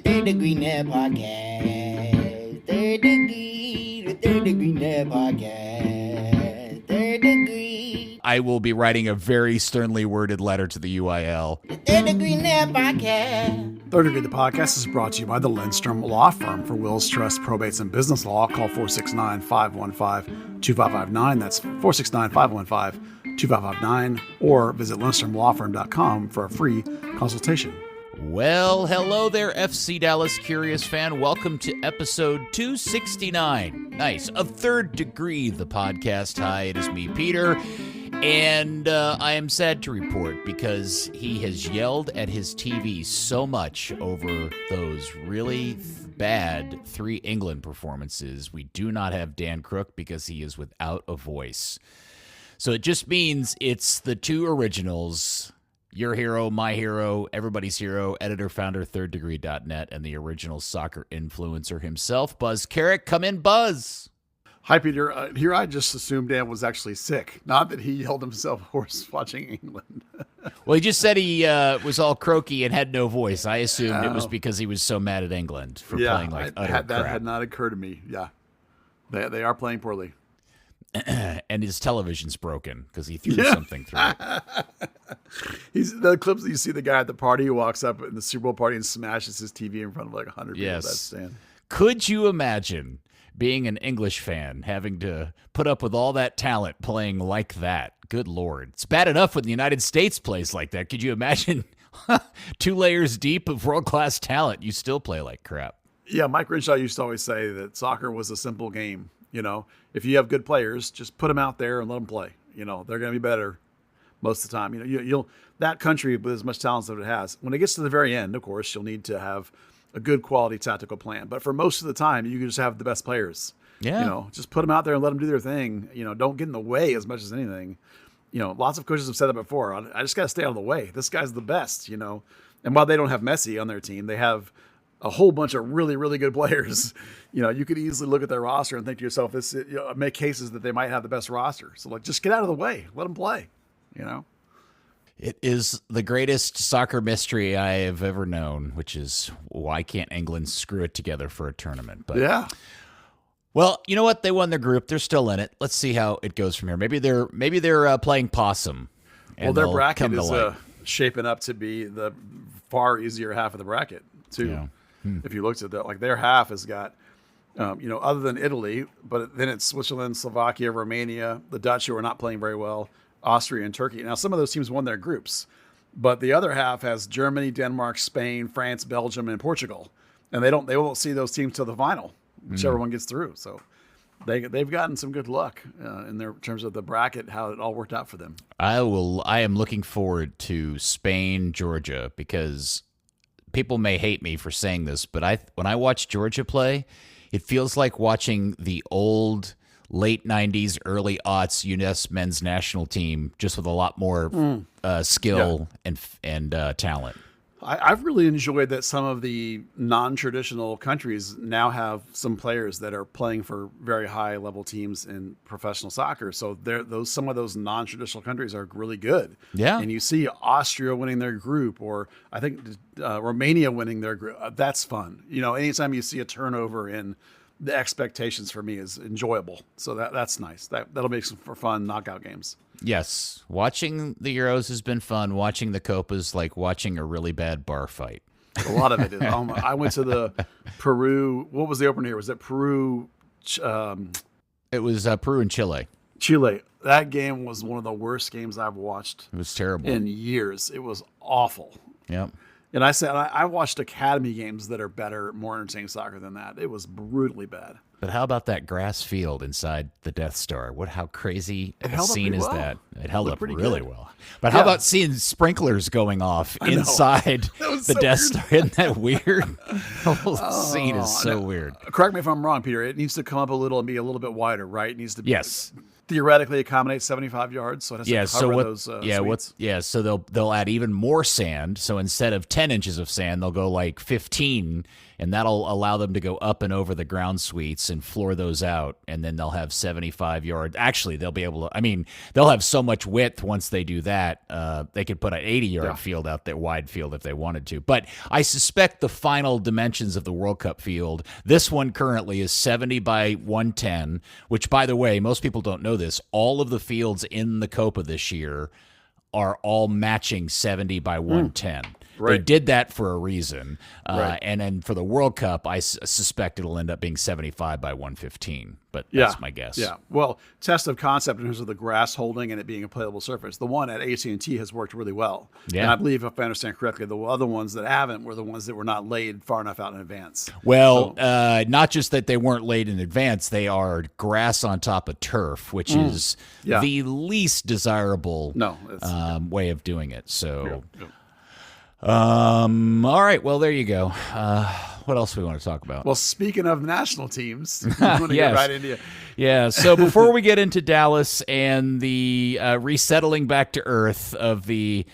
Third Degree Net Podcast. Third Degree, the Third Degree Net Podcast. Third Degree. I will be writing a very sternly worded letter to the UIL. The Third Degree Net Podcast. Third Degree, the podcast, is brought to you by the Lindstrom Law Firm. For wills, trusts, probates, and business law, call 469-515-2559. That's 469-515-2559. Or visit lindstromlawfirm.com for a free consultation. Well, hello there, FC Dallas Curious fan. Welcome to episode 269. Nice. Of Third Degree, the podcast. Hi, it is me, Peter. And I am sad to report because he has yelled at his TV so much over those really bad 3 England performances. We do not have Dan Crook because he is without a voice. So it just means it's the 2 originals, your hero, my hero, everybody's hero, editor, founder, thirddegree.net, and the original soccer influencer himself, Buzz Carrick. Come in, Buzz. Hi, Peter. Here I just assumed Dan was actually sick, not that he yelled himself hoarse watching England. Well, he just said he was all croaky and had no voice. I assumed it was because he was so mad at England for playing like utter crap. That had not occurred to me. Yeah, they are playing poorly. And his television's broken because he threw something through it. The clips that you see the guy at the party who walks up in the Super Bowl party and smashes his TV in front of like 100 people. That's Dan. Could you imagine being an English fan, having to put up with all that talent playing like that? Good Lord. It's bad enough when the United States plays like that. Could you imagine 2 layers deep of world-class talent? You still play like crap. Yeah, Mike Renshaw used to always say that soccer was a simple game. You know, if you have good players, just put them out there and let them play. You know, they're going to be better most of the time. You know, you'll that country with as much talent as it has, when it gets to the very end, of course, you'll need to have a good quality tactical plan. But for most of the time, you can just have the best players. Yeah. You know, just put them out there and let them do their thing. You know, don't get in the way as much as anything. You know, lots of coaches have said that before. I just got to stay out of the way. This guy's the best, you know. And while they don't have Messi on their team, they have a whole bunch of really, really good players. You know, you could easily look at their roster and think to yourself, make cases that they might have the best roster. So, like, just get out of the way. Let them play, you know. It is the greatest soccer mystery I have ever known, which is why can't England screw it together for a tournament? But yeah. Well, you know what? They won their group. They're still in it. Let's see how it goes from here. Maybe they're playing possum. Well, their bracket is shaping up to be the far easier half of the bracket, too. Yeah. If you looked at that, like their half has got, other than Italy, but then it's Switzerland, Slovakia, Romania, the Dutch, who are not playing very well, Austria, and Turkey. Now, some of those teams won their groups, but the other half has Germany, Denmark, Spain, France, Belgium, and Portugal, and they won't see those teams till the final, whichever one gets through. So they've gotten some good luck in terms of the bracket, how it all worked out for them. I am looking forward to Spain, Georgia, because people may hate me for saying this, but when I watch Georgia play, it feels like watching the old late 90s, early aughts U.S. men's national team, just with a lot more skill and talent. I've really enjoyed that some of the non-traditional countries now have some players that are playing for very high-level teams in professional soccer. So some of those non-traditional countries are really good. Yeah. And you see Austria winning their group, or I think Romania winning their group. That's fun. You know, anytime you see a turnover in the expectations, for me, is enjoyable. So that's nice. That'll make for fun knockout games. Yes. Watching the Euros has been fun. Watching the Copas, like watching a really bad bar fight. A lot of it is. I went to the Peru. What was the opener here? Was it Peru? It was Peru and Chile. Chile. That game was one of the worst games I've watched. It was terrible. In years. It was awful. Yep. And I said, I watched academy games that are better, more entertaining soccer than that. It was brutally bad. But how about that grass field inside the Death Star? How crazy a scene is that? It held up really well. But how about seeing sprinklers going off inside the Death Star? Isn't that weird? The whole scene is so weird. Correct me if I'm wrong, Peter. It needs to come up a little and be a little bit wider, right? It needs to be. Yes. theoretically accommodate 75 yards, so it has to cover those suites. So they'll add even more sand. So instead of 10 inches of sand, they'll go like 15, and that'll allow them to go up and over the ground suites and floor those out, and then they'll have 75 yards. Actually, they'll be able to. I mean, they'll have so much width once they do that. They could put an 80-yard field out there, wide field if they wanted to. But I suspect the final dimensions of the World Cup field. This one currently is 70 by 110, which, by the way, most people don't know this. All of the fields in the Copa this year are all matching 70 by 110. Right. They did that for a reason. And then for the World Cup, I suspect it'll end up being 75 by 115. But that's my guess. Yeah. Well, test of concept in terms of the grass holding and it being a playable surface. The one at AT&T has worked really well. Yeah. And I believe, if I understand correctly, the other ones that haven't were the ones that were not laid far enough out in advance. Well, not just that they weren't laid in advance, they are grass on top of turf, which is the least desirable way of doing it. So... Yeah. All right. Well, there you go. What else do we want to talk about? Well, speaking of national teams, I want to get right into it. Yeah. So before we get into Dallas and the resettling back to earth of the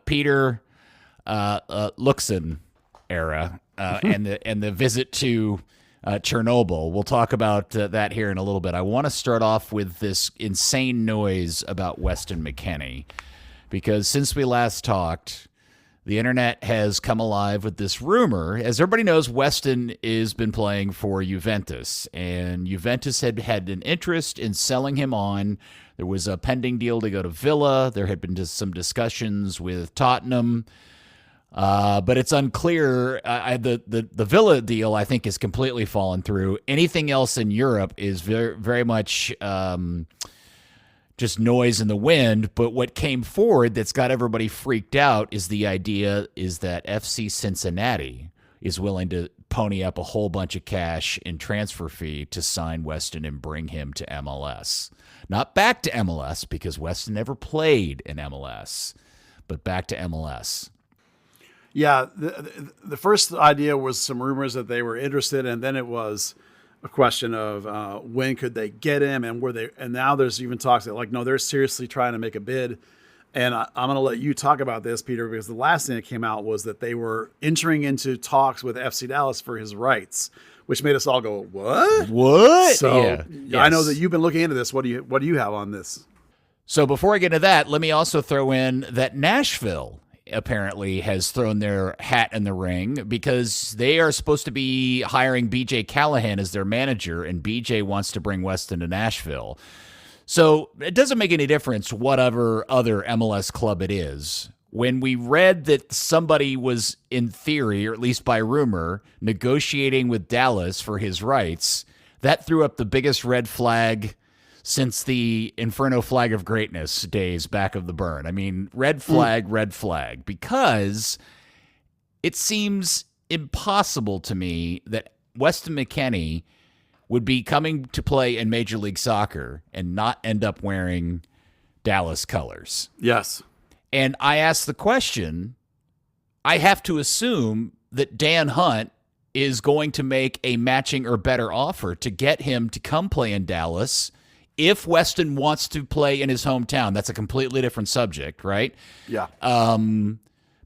Peter Luxon era and the visit to Chernobyl, we'll talk about that here in a little bit. I want to start off with this insane noise about Weston McKennie, because since we last talked, the internet has come alive with this rumor. As everybody knows, Weston has been playing for Juventus, and Juventus had an interest in selling him on. There was a pending deal to go to Villa. There had been some discussions with Tottenham, but it's unclear. The Villa deal, I think, has completely fallen through. Anything else in Europe is very, very much just noise in the wind. But what came forward that's got everybody freaked out is the idea is that FC Cincinnati is willing to pony up a whole bunch of cash in transfer fee to sign Weston and bring him to MLS. Not back to MLS, because Weston never played in MLS, but back to MLS. Yeah, the first idea was some rumors that they were interested, and then it was a question of when could they get him, and now there's even talks that, like, no, they're seriously trying to make a bid. And I'm going to let you talk about this, Peter, because the last thing that came out was that they were entering into talks with FC Dallas for his rights, which made us all go, what? So I know that you've been looking into this. What do you have on this? So before I get into that, let me also throw in that Nashville apparently has thrown their hat in the ring, because they are supposed to be hiring BJ Callahan as their manager, and BJ wants to bring Weston to Nashville. So it doesn't make any difference whatever other MLS club it is. When we read that somebody was, in theory, or at least by rumor, negotiating with Dallas for his rights, that threw up the biggest red flag since the Inferno Flag of Greatness days back of the burn. I mean, red flag, because it seems impossible to me that Weston McKennie would be coming to play in Major League Soccer and not end up wearing Dallas colors. Yes. And I ask the question, I have to assume that Dan Hunt is going to make a matching or better offer to get him to come play in Dallas if Weston wants to play in his hometown. That's a completely different subject, right? Yeah.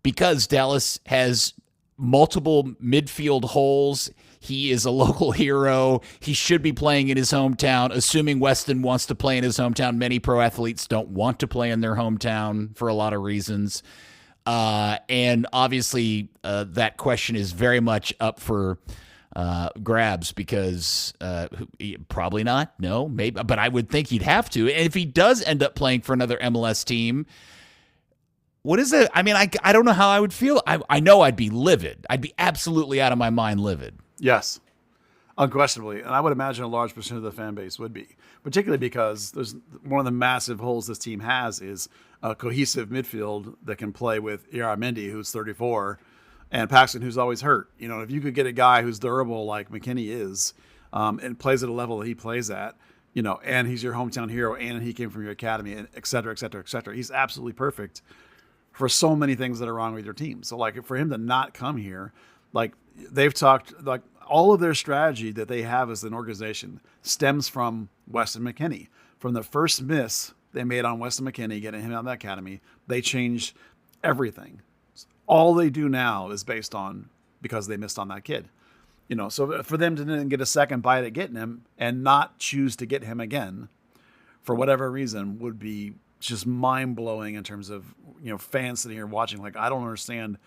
Because Dallas has multiple midfield holes. He is a local hero. He should be playing in his hometown, assuming Weston wants to play in his hometown. Many pro athletes don't want to play in their hometown for a lot of reasons. And obviously, that question is very much up for grabs, because probably not. No, maybe, but I would think he'd have to. And if he does end up playing for another MLS team, what is it? I mean, I don't know how I would feel. I know I'd be livid. I'd be absolutely out of my mind livid. Yes, unquestionably. And I would imagine a large percent of the fan base would be, particularly because there's one of the massive holes this team has is a cohesive midfield that can play with Mendy, who's 34, and Paxton, who's always hurt. You know, if you could get a guy who's durable like McKennie is, and plays at a level that he plays at, you know, and he's your hometown hero, and he came from your academy, and et cetera, et cetera, et cetera. He's absolutely perfect for so many things that are wrong with your team. So, like, for him to not come here, like, they've talked, like, all of their strategy that they have as an organization stems from Weston McKennie, from the first miss they made on Weston McKennie, getting him out of the academy, they changed everything. All they do now is based on because they missed on that kid. So for them to then get a second bite at getting him and not choose to get him again for whatever reason would be just mind-blowing in terms of, fans sitting here watching like, I don't understand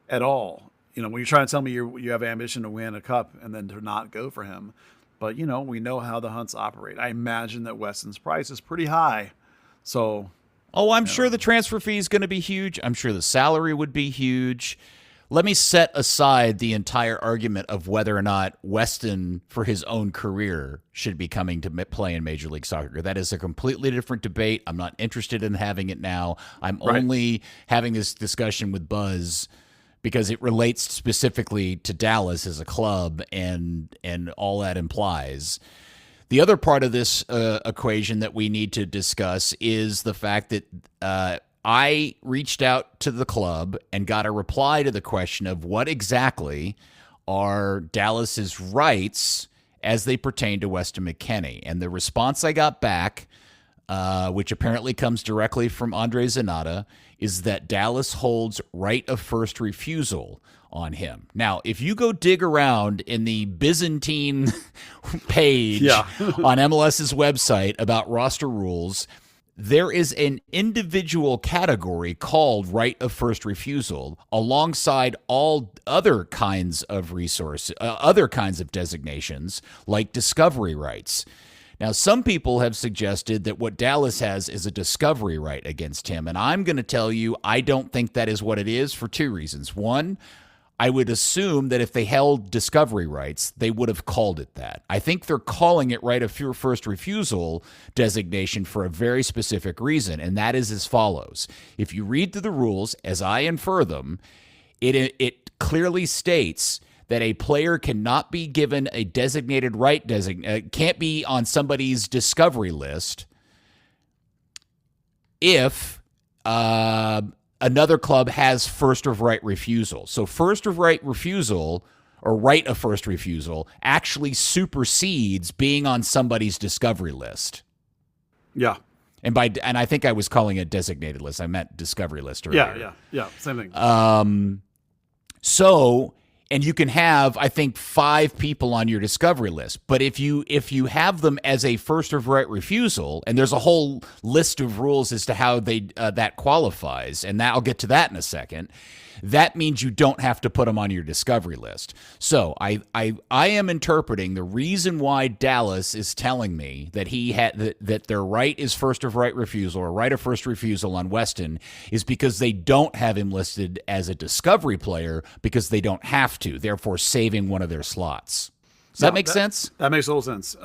at all. When you're trying to tell me you have ambition to win a cup and then to not go for him. But, we know how the Hunts operate. I imagine that Weston's price is pretty high. So, I'm sure the transfer fee is going to be huge. I'm sure the salary would be huge. Let me set aside the entire argument of whether or not Weston, for his own career, should be coming to play in Major League Soccer. That is a completely different debate. I'm not interested in having it now. I'm only having this discussion with Buzz because it relates specifically to Dallas as a club and all that implies. The other part of this equation that we need to discuss is the fact that I reached out to the club and got a reply to the question of what exactly are Dallas's rights as they pertain to Weston McKennie. And the response I got back, which apparently comes directly from Andre Zanata, is that Dallas holds right of first refusal on him. Now, if you go dig around in the Byzantine page on MLS's website about roster rules, there is an individual category called right of first refusal alongside all other kinds of other kinds of designations like discovery rights. Now, some people have suggested that what Dallas has is a discovery right against him, and I'm going to tell you I don't think that is what it is for two reasons. One, I would assume that if they held discovery rights, they would have called it that. I think they're calling it right of first refusal designation for a very specific reason, and that is as follows. If you read through the rules, as I infer them, it clearly states that a player cannot be given a designated right, can't be on somebody's discovery list if another club has first of right refusal. So first of right refusal or right of first refusal actually supersedes being on somebody's discovery list. Yeah. And I think I was calling it designated list. I meant discovery list earlier. Yeah. Same thing. And you can have, I think, 5 people on your discovery list. But if you have them as a first of right refusal, and there's a whole list of rules as to how that qualifies, and I'll get to that in a second, that means you don't have to put them on your discovery list. So I am interpreting the reason why Dallas is telling me that that their right is first of right refusal or right of first refusal on Weston is because they don't have him listed as a discovery player because they don't have to, therefore saving one of their slots. Does that make sense? That makes total sense.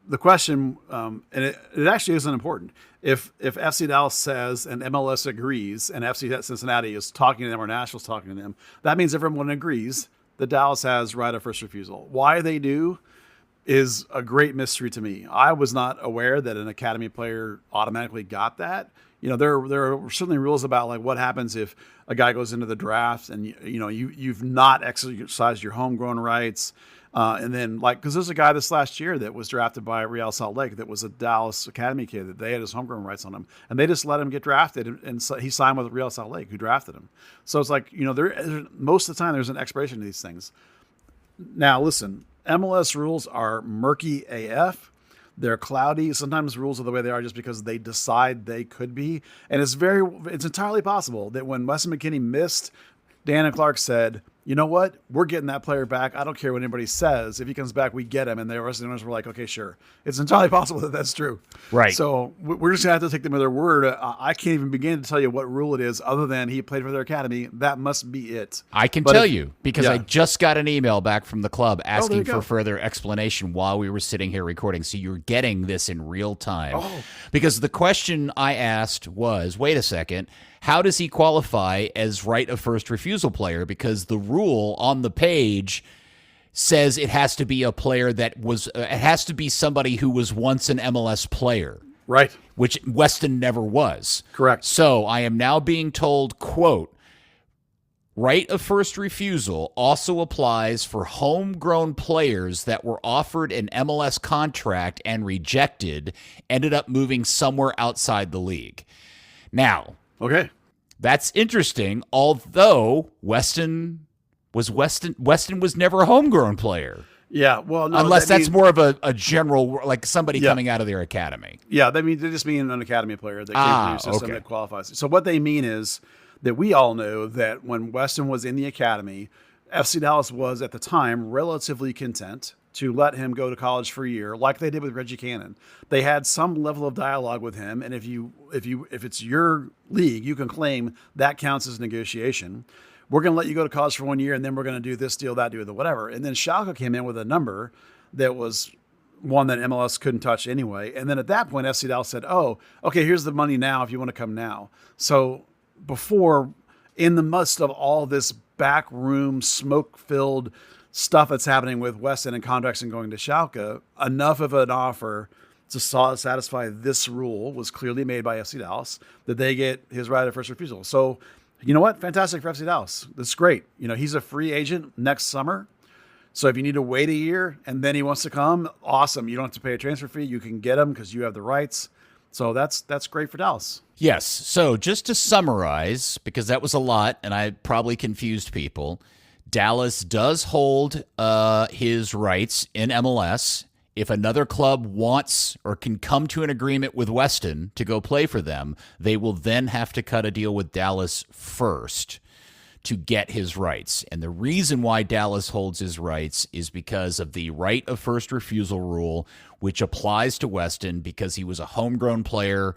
The question, and it actually isn't important. If FC Dallas says and MLS agrees and FC Cincinnati is talking to them or Nashville's talking to them, that means everyone agrees that Dallas has right of first refusal. Why they do is a great mystery to me. I was not aware that an academy player automatically got that. There are certainly rules about like what happens if a guy goes into the draft and you've not exercised your homegrown rights. And then, because there's a guy this last year that was drafted by Real Salt Lake that was a Dallas Academy kid that they had his homegrown rights on him, and they just let him get drafted, and so he signed with Real Salt Lake, who drafted him. So it's like, most of the time there's an expiration to these things. Now, listen, MLS rules are murky AF. They're cloudy. Sometimes rules are the way they are just because they decide they could be. And it's entirely possible that when Weston McKennie missed, Dan and Clark said, you know what? We're getting that player back. I don't care what anybody says. If he comes back, we get him. And the rest of the owners were like, okay, sure. It's entirely possible that that's true. Right. So we're just going to have to take them at their word. I can't even begin to tell you what rule it is other than he played for their academy. That must be it. I can tell you because I just got an email back from the club asking for further explanation while we were sitting here recording. So you're getting this in real time. Because the question I asked was, wait a second, how does he qualify as right of first refusal player? Because the rule on the page says it has to be a player it has to be somebody who was once an MLS player. Right. right of first refusal also applies for homegrown players that were offered an MLS contract and rejected, ended up moving somewhere outside the league. Now, Okay. that's interesting, although Weston was never a homegrown player. Yeah. Well, no, Unless that's means, more of a general, like somebody Yeah. coming out of their academy. Yeah, they just mean an academy player that came from your system okay. that qualifies. So what they mean is that we all know that when Weston was in the academy, FC Dallas was at the time relatively content to let him go to college for a year, like they did with Reggie Cannon. They had some level of dialogue with him, and if it's your league, you can claim that counts as negotiation. We're going to let you go to college for 1 year, and then we're going to do this deal, that deal, whatever. And then Schalke came in with a number that was one that MLS couldn't touch anyway. And then at that point, FC Dallas said, oh, okay, here's the money now if you want to come now. So before, in the midst of all this backroom, smoke-filled stuff that's happening with Weston and contracts and going to Schalke, enough of an offer to satisfy this rule was clearly made by FC Dallas that they get his right of first refusal. So, you know what? Fantastic for FC Dallas. This is great. You know, he's a free agent next summer. So if you need to wait a year and then he wants to come, awesome. You don't have to pay a transfer fee. You can get him because you have the rights. So that's great for Dallas. Yes. So just to summarize, because that was a lot and I probably confused people, Dallas does hold his rights in MLS. If another club wants or can come to an agreement with Weston to go play for them, they will then have to cut a deal with Dallas first to get his rights. And the reason why Dallas holds his rights is because of the right of first refusal rule, which applies to Weston because he was a homegrown player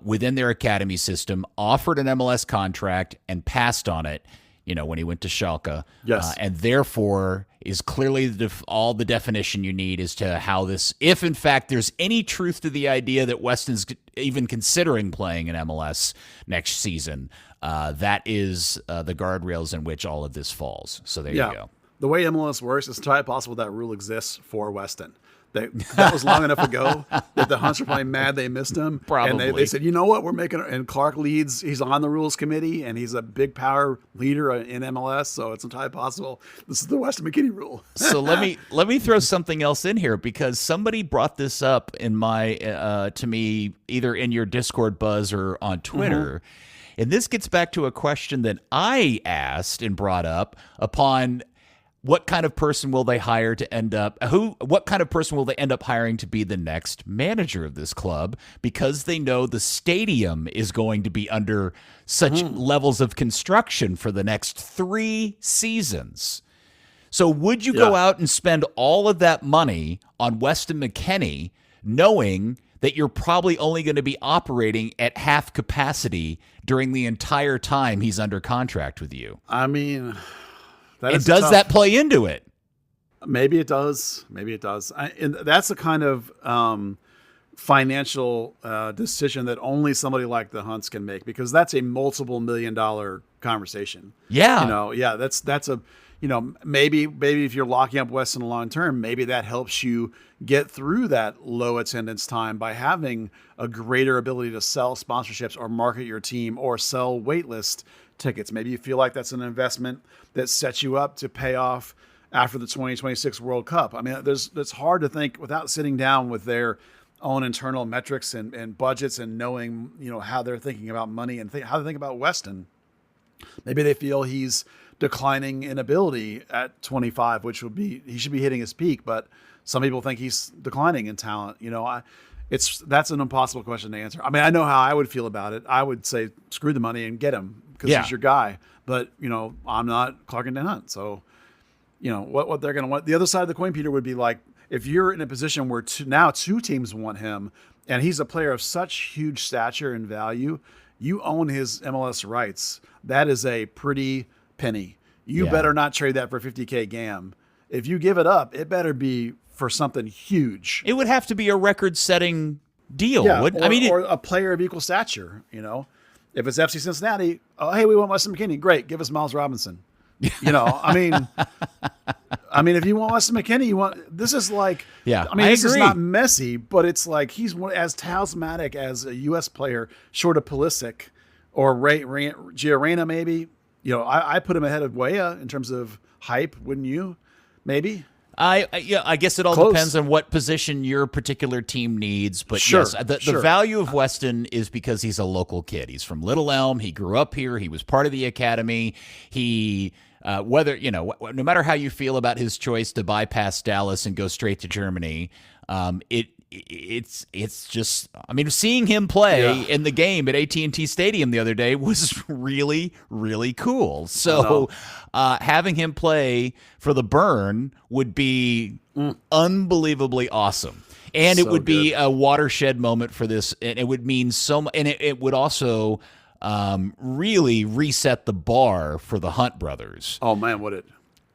within their academy system, offered an MLS contract, and passed on it, you know, when he went to Schalke. Yes. And therefore is clearly all the definition you need as to how this, if in fact there's any truth to the idea that Weston's even considering playing in MLS next season, that is the guardrails in which all of this falls. So there you go. The way MLS works, it's entirely possible that rule exists for Weston. That was long enough ago that the Hunts were probably mad they missed him. Probably. And they said, you know what, we're making it. And Clark leads, he's on the rules committee, and he's a big power leader in MLS, so it's entirely possible this is the Weston McKennie rule. So let me throw something else in here, because somebody brought this up in my to me either in your Discord buzz or on Twitter. Mm-hmm. And this gets back to a question that I asked and brought up upon what kind of person will they hire to end up what kind of person will they end up hiring to be the next manager of this club, because they know the stadium is going to be under such levels of construction for the next 3 seasons. So would you go out and spend all of that money on Weston McKennie knowing that you're probably only going to be operating at half capacity during the entire time he's under contract with you? I mean, and does that play into it? Maybe it does. Maybe it does. And that's the kind of financial decision that only somebody like the Hunts can make, because that's a multiple $million conversation. Yeah. That's a, maybe if you're locking up Weston long term, maybe that helps you get through that low attendance time by having a greater ability to sell sponsorships or market your team or sell waitlist tickets. Maybe you feel like that's an investment that sets you up to pay off after the 2026 World Cup. I mean, it's hard to think without sitting down with their own internal metrics and budgets and knowing, how they're thinking about money and how they think about Weston. Maybe they feel he's declining in ability at 25, which would be, he should be hitting his peak, but some people think he's declining in talent. That's an impossible question to answer. I mean, I know how I would feel about it. I would say, screw the money and get him, because he's your guy. But, I'm not Clark and Hunt. So, what they're going to want. The other side of the coin, Peter, would be like, if you're in a position where now 2 teams want him and he's a player of such huge stature and value, you own his MLS rights. That is a pretty penny. You better not trade that for $50K GAM. If you give it up, it better be for something huge. It would have to be a record-setting deal. Or a player of equal stature, If it's FC Cincinnati, oh, hey, we want Weston McKennie. Great, give us Miles Robinson. I mean, if you want Weston McKennie, this is like, this is not Messi, but it's like he's as talismanic as a U.S. player, short of Pulisic or Giorena maybe. I put him ahead of Weah in terms of hype, wouldn't you? Maybe. I guess it all Close. depends on what position your particular team needs. But Sure, yes, the sure. value of Weston is because he's a local kid. He's from Little Elm. He grew up here. He was part of the academy. He no matter how you feel about his choice to bypass Dallas and go straight to Germany, it's just, I mean, seeing him play in the game at AT&T Stadium the other day was really, really cool. So having him play for the Burn would be unbelievably awesome. And it would be a watershed moment for this, and it would mean so much, and it would also really reset the bar for the Hunt brothers. Oh man, would it?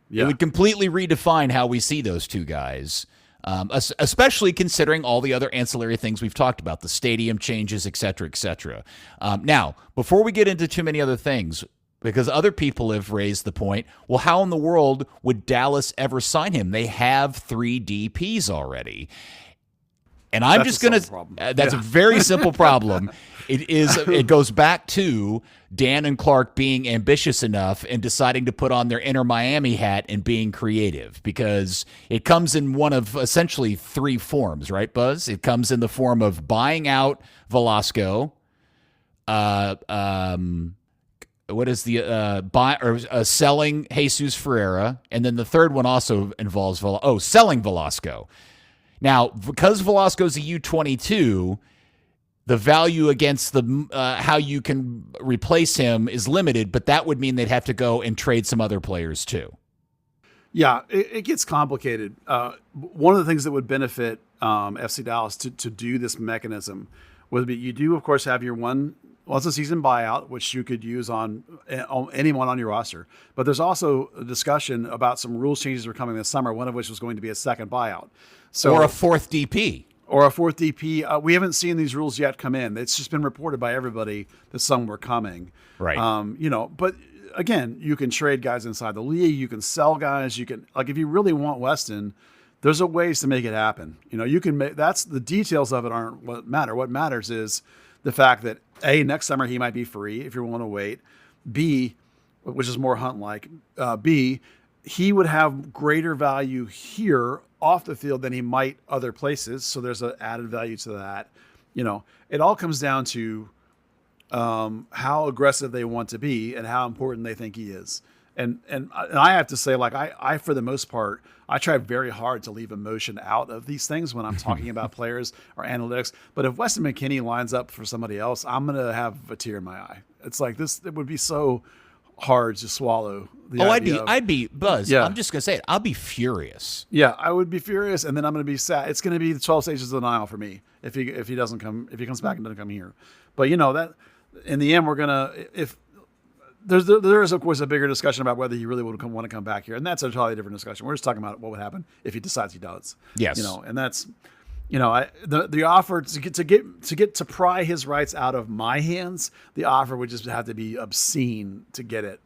Yeah. It would completely redefine how we see those two guys, especially considering all the other ancillary things we've talked about, the stadium changes, et cetera, et cetera. Now, before we get into too many other things, because other people have raised the point, well, how in the world would Dallas ever sign him? They have 3 DPs already. And I'm just going to, that's a very simple problem. It goes back to Dan and Clark being ambitious enough and deciding to put on their Inter Miami hat and being creative, because it comes in one of essentially 3 forms, right, Buzz? It comes in the form of buying out Velasco, selling Jesus Ferreira, and then the third one also involves selling Velasco. Now, because Velasco's a U22, the value against the how you can replace him is limited, but that would mean they'd have to go and trade some other players too. Yeah, it gets complicated. One of the things that would benefit FC Dallas to do this mechanism would be, you do, of course, have your once a season buyout, which you could use on anyone on your roster. But there's also a discussion about some rules changes that are coming this summer, one of which was going to be a second buyout. Or a 4th DP. Or a 4th DP. We haven't seen these rules yet come in. It's just been reported by everybody that some were coming. Right. But again, you can trade guys inside the league. You can sell guys. You can, if you really want Weston, there's a ways to make it happen. You can make, that's the details of it aren't what matter. What matters is the fact that A, next summer he might be free if you want to wait. B, which is more Hunt-like. B, he would have greater value here off the field than he might other places. So there's an added value to that. It all comes down to how aggressive they want to be and how important they think he is. And I have to say, I for the most part, I try very hard to leave emotion out of these things when I'm talking about players or analytics. But if Weston McKennie lines up for somebody else, I'm going to have a tear in my eye. It's like this, it would be so hard to swallow. I'd be Buzz. Yeah. I'm just going to say it. I'll be furious. Yeah, I would be furious. And then I'm going to be sad. It's going to be the 12 stages of denial for me if he comes back and doesn't come here. But that in the end, we're going to, if, there is, of course, a bigger discussion about whether he really would want to come back here, and that's a totally different discussion. We're just talking about what would happen if he decides he does. Yes, and that's, the offer to pry his rights out of my hands. The offer would just have to be obscene to get it.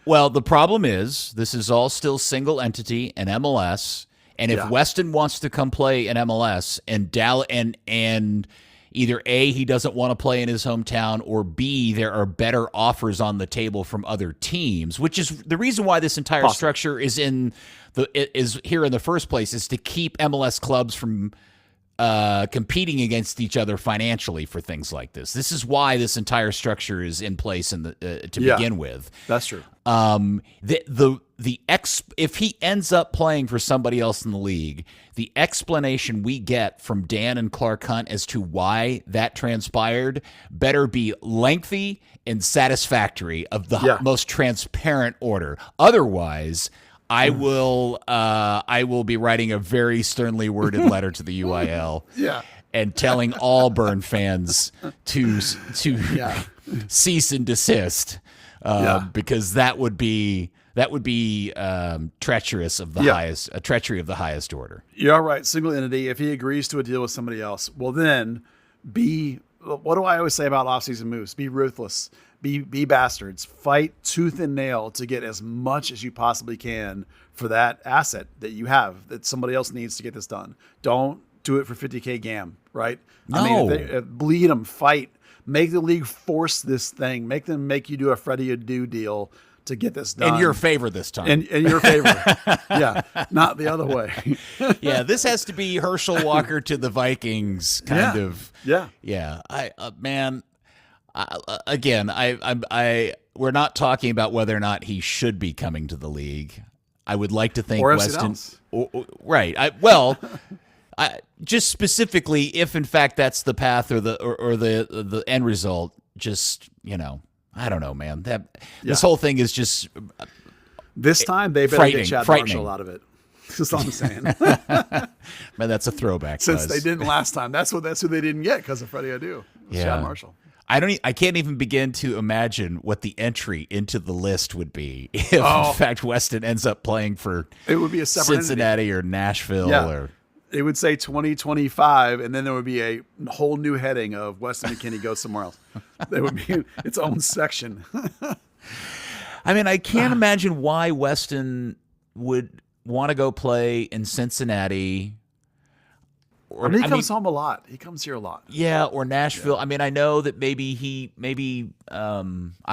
Well, the problem is this is all still single entity and MLS, and if Weston wants to come play in MLS and either A, he doesn't want to play in his hometown, or B, there are better offers on the table from other teams, which is the reason why this entire structure is here in the first place, is to keep MLS clubs from competing against each other financially for things like this. This is why this entire structure is in place to begin with. That's true. If he ends up playing for somebody else in the league, the explanation we get from Dan and Clark Hunt as to why that transpired better be lengthy and satisfactory, of the most transparent order. Otherwise, I will be writing a very sternly worded letter to the UIL. And telling all Burn fans to cease and desist, because that would be treacherous of the highest, a treachery of the highest order. You're right. Single entity. If he agrees to a deal with somebody else, well, then what do I always say about off-season moves? Be ruthless. Be bastards. Fight tooth and nail to get as much as you possibly can for that asset that you have that somebody else needs to get this done. Don't do it for $50K gam, right? No. I mean, bleed them, fight. Make the league force this thing. Make them make you do a Freddie Adu deal to get this done. In your favor this time. In your favor. Yeah, not the other way. Yeah, this has to be Herschel Walker to the Vikings kind of. Yeah. Yeah. Again, we're not talking about whether or not he should be coming to the league. I would like to think or Weston. Right. Just specifically, if in fact that's the path or the end result, just I don't know, man. This whole thing is just this time they better get Chad Marshall out of it. That's all I'm saying. Man, that's a throwback. Since they didn't last time, that's who they didn't get because of Freddie Adu. Chad Marshall. I can't even begin to imagine what the entry into the list would be if in fact Weston ends up playing for it would be a separate Cincinnati entity. Or Nashville or it would say 2025 and then there would be a whole new heading of Weston McKennie goes somewhere else. There would be its own section. I mean, I can't imagine why Weston would want to go play in Cincinnati. Or, he comes home a lot. He comes here a lot. Yeah, or Nashville. Yeah. I mean, I know that maybe I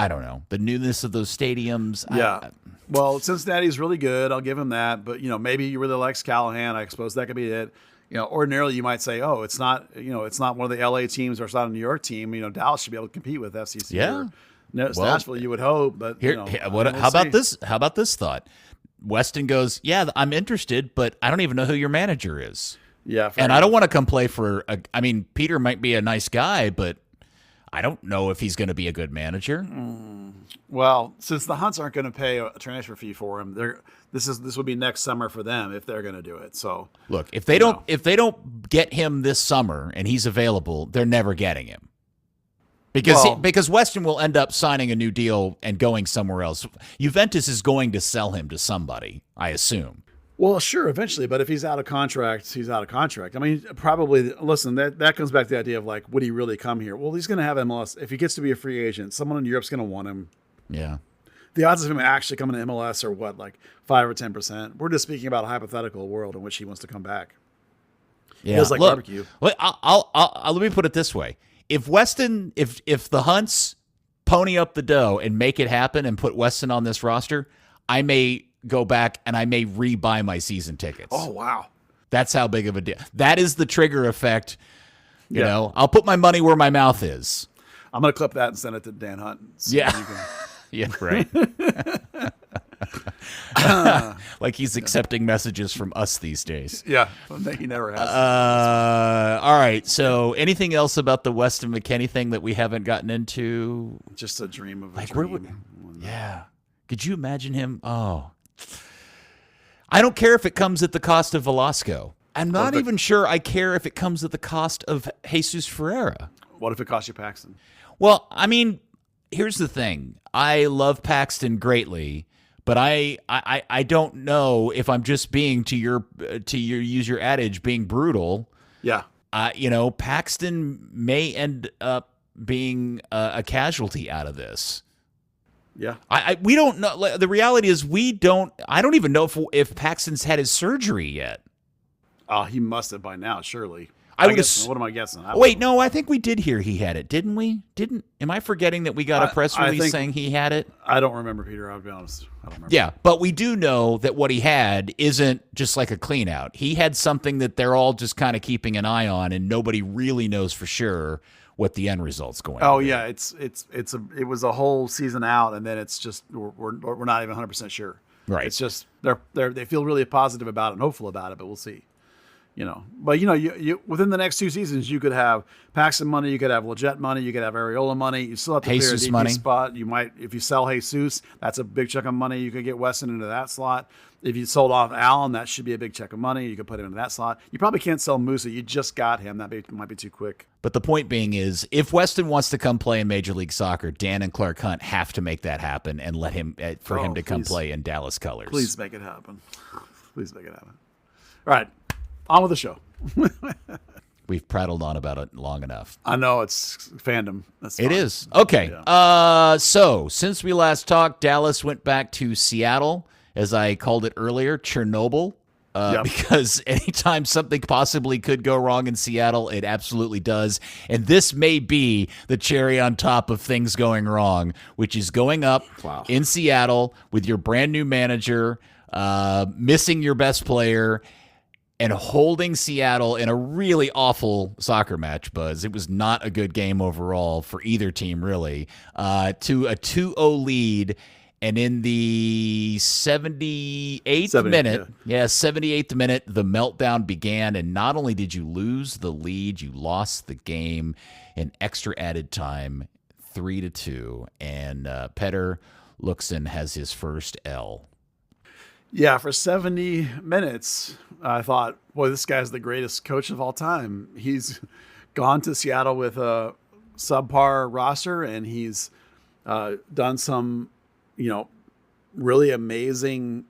don't know, the newness of those stadiums. Yeah. Well, Cincinnati's really good. I'll give him that. But, maybe you really like Callahan. I suppose that could be it. Ordinarily you might say, oh, it's not one of the LA teams or it's not a New York team. Dallas should be able to compete with FCC. Yeah. Nashville, you would hope. But, how about this? How about this thought? Weston goes, yeah, I'm interested, but I don't even know who your manager is. Yeah, and I don't want to come play for. Peter might be a nice guy, but I don't know if he's going to be a good manager. Well, since the Hunts aren't going to pay a transfer fee for him, this will be next summer for them if they're going to do it. So look, if they don't get him this summer and he's available, they're never getting him because Weston will end up signing a new deal and going somewhere else. Juventus is going to sell him to somebody, I assume. Well, sure, eventually, but if he's out of contract, he's out of contract. I mean, probably, listen, that comes back to the idea of like, would he really come here? Well, he's going to have MLS. If he gets to be a free agent, someone in Europe's going to want him. Yeah. The odds of him actually coming to MLS are what, like 5 or 10%? We're just speaking about a hypothetical world in which he wants to come back. Yeah. Feels like barbecue. I'll let me put it this way. If Weston, if the Hunts pony up the dough and make it happen and put Weston on this roster, I may go back and I may rebuy my season tickets. Oh, wow. That's how big of a deal. That is the trigger effect. You know, I'll put my money where my mouth is. I'm going to clip that and send it to Dan Hunt. So yeah, right. Like he's accepting messages from us these days. Yeah, I think he never has. All right, so anything else about the Weston McKennie thing that we haven't gotten into? Just a dream of a dream. Yeah. Could you imagine him? Oh. I don't care if it comes at the cost of Velasco. I'm not even sure I care if it comes at the cost of Jesus Ferreira. What if it costs you Paxton? Well, I mean, here's the thing. I love Paxton greatly, but I don't know if I'm just being to use your adage, being brutal. Yeah. Paxton may end up being a casualty out of this. Yeah. We don't know. The reality is I don't even know if Paxton's had his surgery yet. Oh, he must have by now, surely. What am I guessing? No, I think we did hear he had it, didn't we? Am I forgetting that we got a press release saying he had it? I don't remember, Peter. I'll be honest. I don't remember. Yeah, but we do know that what he had isn't just like a clean out. He had something that they're all just kind of keeping an eye on, and nobody really knows for sure what the end result's going to be. Oh yeah, it was a whole season out, and then it's just we're not even 100% sure. Right. It's just they feel really positive about it and hopeful about it, but we'll see. But you within the next 2 seasons, you could have Paxton money, you could have Leggett money, you could have Areola money. You still have to clear a DP money. spot. You might, if you sell Jesus, that's a big chunk of money. You could get Weston into that slot. If you sold off Allen, that should be a big chunk of money. You could put him into that slot. You probably can't sell Musa. You just got him. That might be too quick. But the point being is, if Weston wants to come play in Major League Soccer, Dan and Clark Hunt have to make that happen and let him him to come play in Dallas colors. Please make it happen. Please make it happen. All right, on with the show. We've prattled on about it long enough. I know it's fandom. It is. Okay. Yeah. So since we last talked, Dallas went back to Seattle, as I called it earlier, Chernobyl. Yep. because anytime something possibly could go wrong in Seattle, it absolutely does. And this may be the cherry on top of things going wrong, which is going up in Seattle with your brand new manager, missing your best player, and holding Seattle in a really awful soccer match, Buzz. It was not a good game overall for either team, really, to a 2-0 lead. And in the 78th minute, 78th minute, the meltdown began. And not only did you lose the lead, you lost the game in extra added time, 3-2. And Petter Luxon has his first L. Yeah, for 70 minutes, I thought, boy, this guy's the greatest coach of all time. He's gone to Seattle with a subpar roster, and he's done some, really amazing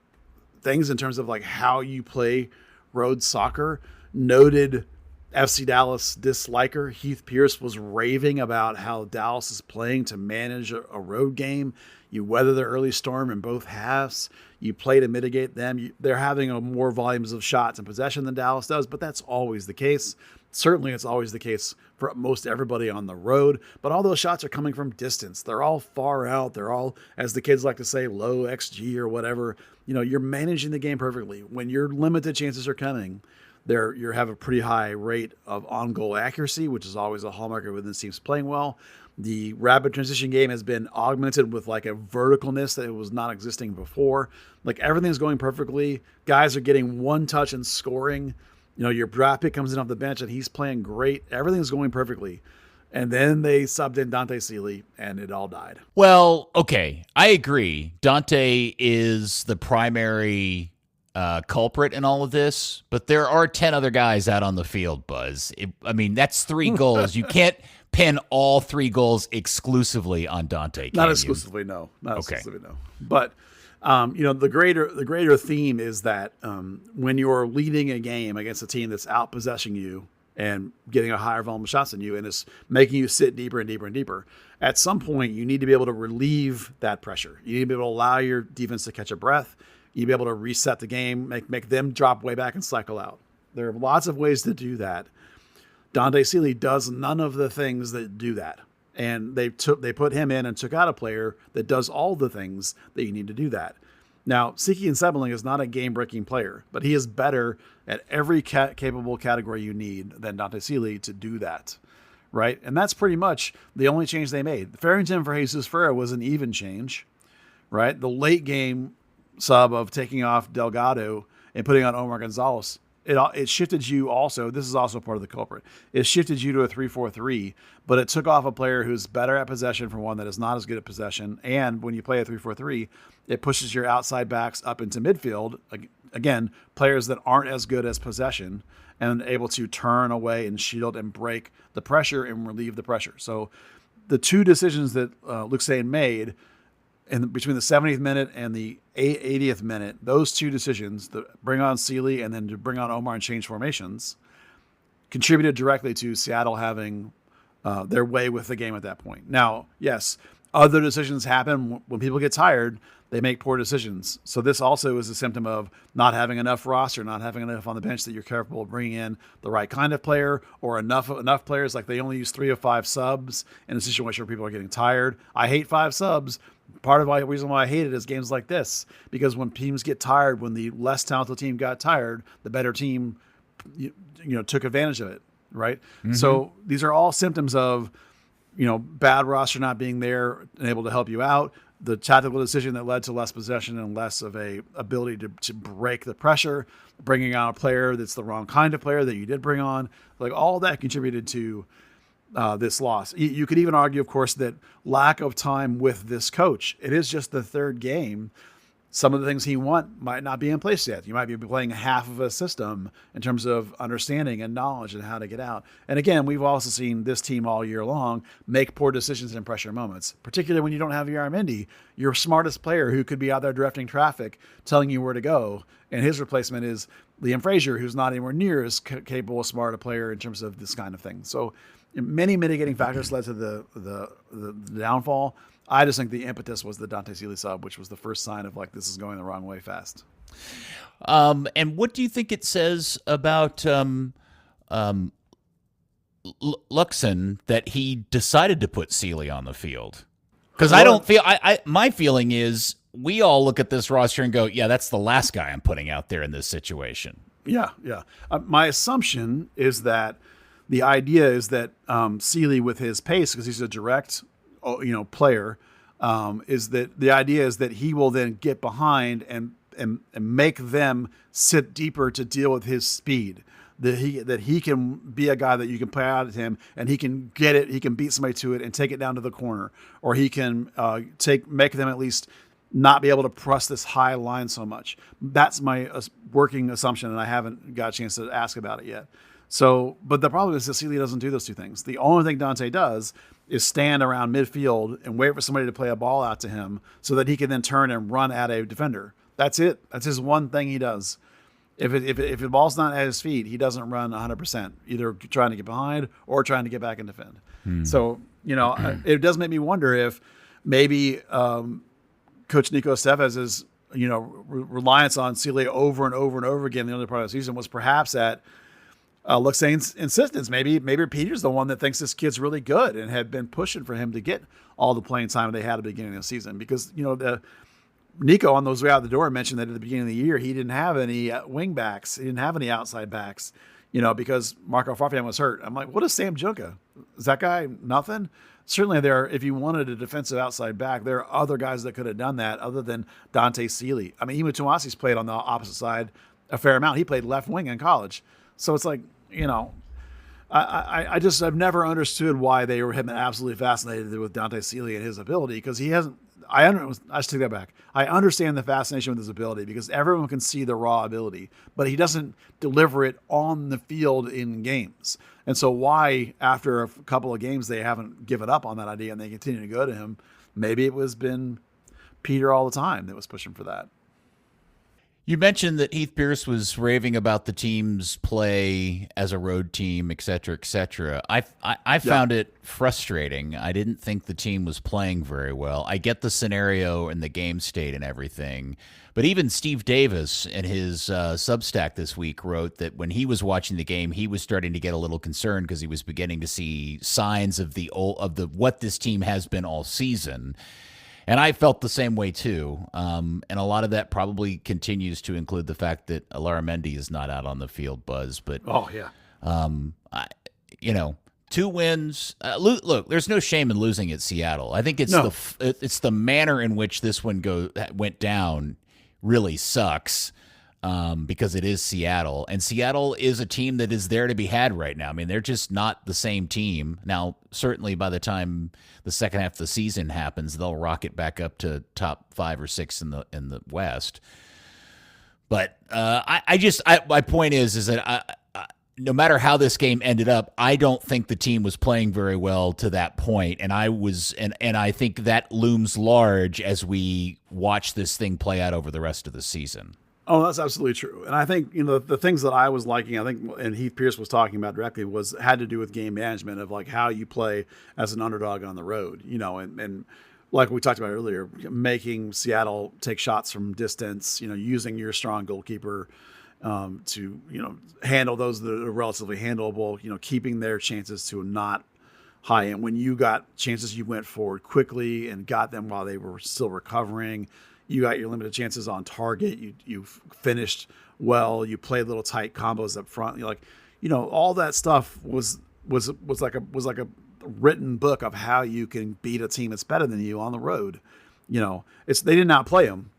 things in terms of like how you play road soccer. Noted FC Dallas disliker Heath Pierce was raving about how Dallas is playing to manage a road game. You weather the early storm in both halves. You play to mitigate them. They're having more volumes of shots and possession than Dallas does, but that's always the case. Certainly it's always the case for most everybody on the road, but all those shots are coming from distance. They're all far out. They're all, as the kids like to say, low XG or whatever. You're managing the game perfectly. When your limited chances are coming, you have a pretty high rate of on-goal accuracy, which is always a hallmark of when this team's playing well. The rapid transition game has been augmented with like a verticalness that was not existing before. Like everything's going perfectly. Guys are getting one touch and scoring. Your draft pick comes in off the bench and he's playing great. Everything's going perfectly. And then they subbed in Dante Seeley and it all died. Well, okay. I agree. Dante is the primary culprit in all of this, but there are 10 other guys out on the field, Buzz. That's 3 goals. You can't pin all 3 goals exclusively on Dante. Not exclusively, no. Not exclusively, no. But the greater theme is that when you're leading a game against a team that's out possessing you and getting a higher volume of shots than you, and it's making you sit deeper and deeper and deeper, at some point you need to be able to relieve that pressure. You need to be able to allow your defense to catch a breath. You need to be able to reset the game, make them drop way back and cycle out. There are lots of ways to do that. Dante Seeley does none of the things that do that. And they put him in and took out a player that does all the things that you need to do that. Now, Siki Nsebling is not a game-breaking player, but he is better at every capable category you need than Dante Seeley to do that, right? And that's pretty much the only change they made. Farrington for Jesus Ferreira was an even change, right? The late game sub of taking off Delgado and putting on Omar Gonzalez, it shifted you also. This is also part of the culprit. It shifted you to a 3-4-3, but it took off a player who's better at possession for one that is not as good at possession. And when you play a 3-4-3, it pushes your outside backs up into midfield. Again, players that aren't as good as possession and able to turn away and shield and break the pressure and relieve the pressure. So the 2 decisions that Luxane made between the 70th minute and the 80th minute, those 2 decisions, to bring on Seeley and then to bring on Omar and change formations, contributed directly to Seattle having their way with the game at that point. Now, yes, other decisions happen. When people get tired, they make poor decisions. So this also is a symptom of not having enough roster, not having enough on the bench that you're capable of bringing in the right kind of player or enough players. Like they only use 3 of 5 subs in a situation where people are getting tired. I hate 5 subs. Part of the reason why I hate it is games like this, because when teams get tired, when the less talented team got tired, the better team, took advantage of it, right? Mm-hmm. So these are all symptoms of, bad roster not being there and able to help you out. The tactical decision that led to less possession and less of a ability to break the pressure, bringing on a player that's the wrong kind of player that you did bring on, like all that contributed to this loss. You could even argue, of course, that lack of time with this coach. It is just the 3rd game. Some of the things he wants might not be in place yet. You might be playing half of a system in terms of understanding and knowledge and how to get out. And again, we've also seen this team all year long make poor decisions in pressure moments, particularly when you don't have Yaramendi, your smartest player who could be out there directing traffic, telling you where to go. And his replacement is Liam Frazier, who's not anywhere near as capable, smart a player in terms of this kind of thing. So many mitigating factors led to the downfall. I just think the impetus was the Dante Seeley sub, which was the first sign of like this is going the wrong way fast. And what do you think it says about Luxon that he decided to put Sealy on the field? Because I don't feel my feeling is we all look at this roster and go, yeah, that's the last guy I'm putting out there in this situation. Yeah. My assumption is that the idea is that Sealy, with his pace, because he's a direct, player, is that the idea is that he will then get behind and make them sit deeper to deal with his speed. That he can be a guy that you can play out at him, and he can get it. He can beat somebody to it and take it down to the corner, or he can make them at least not be able to press this high line so much. That's my working assumption, and I haven't got a chance to ask about it yet. So, but the problem is that Sealy doesn't do those two things. The only thing Dante does is stand around midfield and wait for somebody to play a ball out to him so that he can then turn and run at a defender. That's it. That's his one thing he does. If the ball's not at his feet, he doesn't run 100%, either trying to get behind or trying to get back and defend. So, it does make me wonder if maybe Coach Nico Estevez' reliance on Sealy over and over and over again in the other part of the season was perhaps at Luxane's insistence. Maybe Peter's the one that thinks this kid's really good and had been pushing for him to get all the playing time they had at the beginning of the season. Because, Nico on those way out the door mentioned that at the beginning of the year, he didn't have any wing backs. He didn't have any outside backs, because Marco Farfan was hurt. I'm like, what is Sam Junka? Is that guy nothing? Certainly if you wanted a defensive outside back, there are other guys that could have done that other than Dante Sealy. I mean, even Tuasi's played on the opposite side a fair amount. He played left wing in college. So it's like, I've never understood why they have been absolutely fascinated with Dante Sealy and his ability, because he hasn't. I just take that back. I understand the fascination with his ability because everyone can see the raw ability, but he doesn't deliver it on the field in games. And so why, after a couple of games, they haven't given up on that idea and they continue to go to him? Maybe it was been Peter all the time that was pushing for that. You mentioned that Heath Pierce was raving about the team's play as a road team, et cetera, et cetera. I found it frustrating. I didn't think the team was playing very well. I get the scenario and the game state and everything, but even Steve Davis in his Substack this week wrote that when he was watching the game, he was starting to get a little concerned because he was beginning to see signs of what this team has been all season. And I felt the same way, too. And a lot of that probably continues to include the fact that Larramendi is not out on the field, Buzz. But, oh, yeah. 2 wins. Look, there's no shame in losing at Seattle. I think it's the manner in which this one went down really sucks. Because it is Seattle, and Seattle is a team that is there to be had right now. I mean, they're just not the same team. Now, certainly by the time the second half of the season happens, they'll rocket back up to top 5 or 6 in the West. But my point is that no matter how this game ended up, I don't think the team was playing very well to that point, and I think that looms large as we watch this thing play out over the rest of the season. Oh, that's absolutely true. And I think, the things that I was liking, I think, and Heath Pierce was talking about directly, had to do with game management of like how you play as an underdog on the road, and like we talked about earlier, making Seattle take shots from distance, using your strong goalkeeper to, handle those that are relatively handleable, keeping their chances to not high. And when you got chances, you went forward quickly and got them while they were still recovering. You got your limited chances on target. You finished well. You played little tight combos up front. You're like, all that stuff was like a written book of how you can beat a team that's better than you on the road. They didn't outplay them.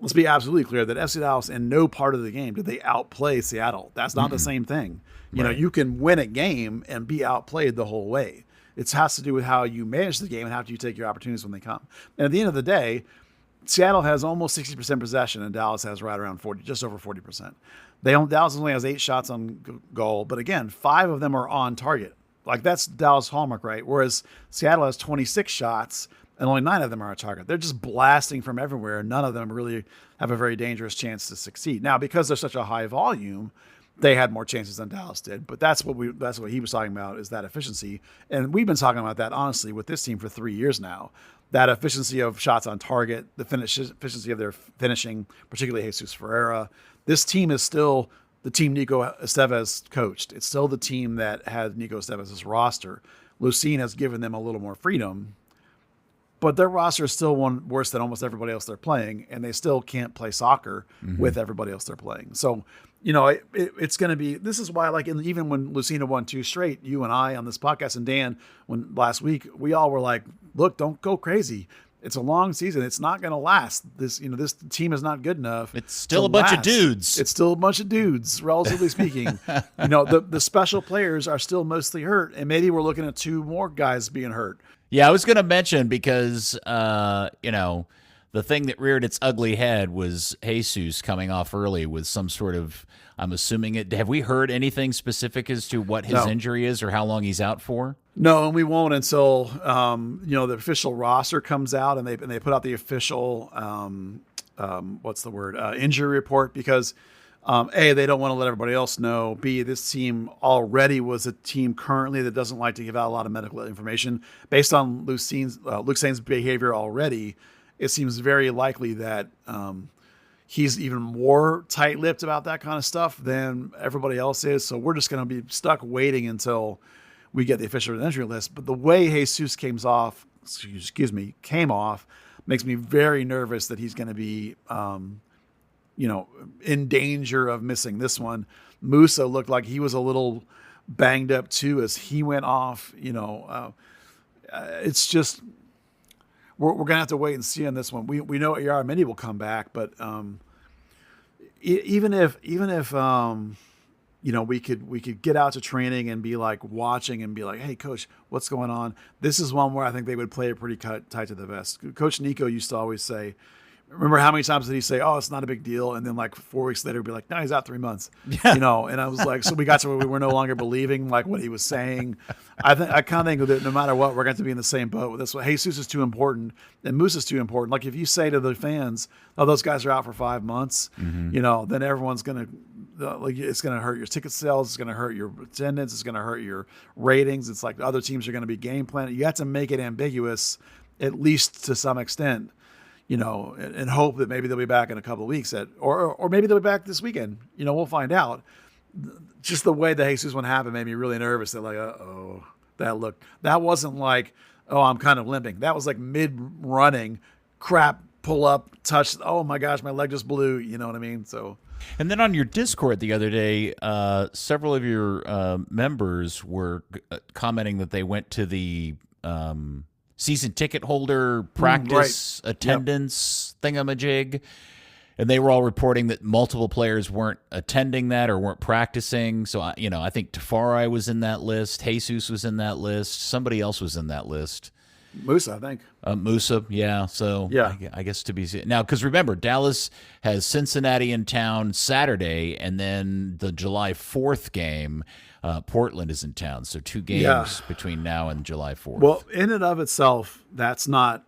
Let's be absolutely clear that FC Dallas in no part of the game did they outplay Seattle. That's not the same thing. You can win a game and be outplayed the whole way. It has to do with how you manage the game and how you take your opportunities when they come. And at the end of the day, Seattle has almost 60% possession, and Dallas has right around 40, just over 40%. Dallas only has 8 shots on goal, but again, 5 of them are on target. Like that's Dallas' hallmark, right? Whereas Seattle has 26 shots, and only 9 of them are on target. They're just blasting from everywhere. None of them really have a very dangerous chance to succeed. Now, because they're such a high volume, they had more chances than Dallas did. But that's what he was talking about, is that efficiency. And we've been talking about that honestly with this team for 3 years now. that efficiency of shots on target, the efficiency of their finishing, particularly Jesus Ferreira. This team is still the team Nico Estevez coached. It's still the team that had Nico Estevez's roster. Lucien has given them a little more freedom, but their roster is still one worse than almost everybody else they're playing, and they still can't play soccer with everybody else they're playing. So, it's going to be, this is why, like, even when Lucina won 2 straight, you and I on this podcast, and Dan, when last week, we all were like, look, don't go crazy. It's a long season. It's not going to last. This team is not good enough. It's still a bunch of dudes. It's still a bunch of dudes, relatively speaking. The special players are still mostly hurt, and maybe we're looking at 2 more guys being hurt. Yeah, I was going to mention because, the thing that reared its ugly head was Jesus coming off early with some sort of, I'm assuming it. Have we heard anything specific as to what his injury is or how long he's out for? No, and we won't until the official roster comes out and they put out the official injury report, because A, they don't want to let everybody else know. B, this team already was a team currently that doesn't like to give out a lot of medical information. Based on Luke Sain's behavior already, it seems very likely that he's even more tight-lipped about that kind of stuff than everybody else is. So we're just going to be stuck waiting until we get the official injury list. But the way Jesus came off makes me very nervous that he's going to be, in danger of missing this one. Musa looked like he was a little banged up too as he went off. It's just, we're going to have to wait and see on this one. We know Yarmini will come back, but even if we could get out to training and be like watching and be like, hey, coach, what's going on? This is one where I think they would play it pretty tight to the vest. Coach Nico used to always say, remember how many times did he say, oh, it's not a big deal? And then like 4 weeks later, he'd be like, no, he's out 3 months, and I was like, so we got to where we were no longer believing like what he was saying. I kind of think that no matter what, we're going to be in the same boat with this one. Jesus is too important and Moose is too important. Like if you say to the fans, oh, those guys are out for 5 months, then everyone's going to, it's going to hurt your ticket sales. It's going to hurt your attendance. It's going to hurt your ratings. It's like other teams are going to be game planning. You have to make it ambiguous, at least to some extent, and hope that maybe they'll be back in a couple of weeks or maybe they'll be back this weekend. We'll find out. Just the way the Jesus one happened made me really nervous that that wasn't like, oh, I'm kind of limping. That was like mid running, crap, pull up, touch. Oh my gosh, my leg just blew. You know what I mean? So. And then on your Discord the other day, several of your members were commenting that they went to the season ticket holder practice attendance thingamajig, and they were all reporting that multiple players weren't attending that or weren't practicing. So, I think Tafari was in that list. Jesus was in that list. Somebody else was in that list. Musa, I think. Musa, yeah. So yeah. I guess to be now, because remember, Dallas has Cincinnati in town Saturday, and then the July 4th game, Portland is in town. So 2 games between now and July 4th. Well, in and of itself, that's not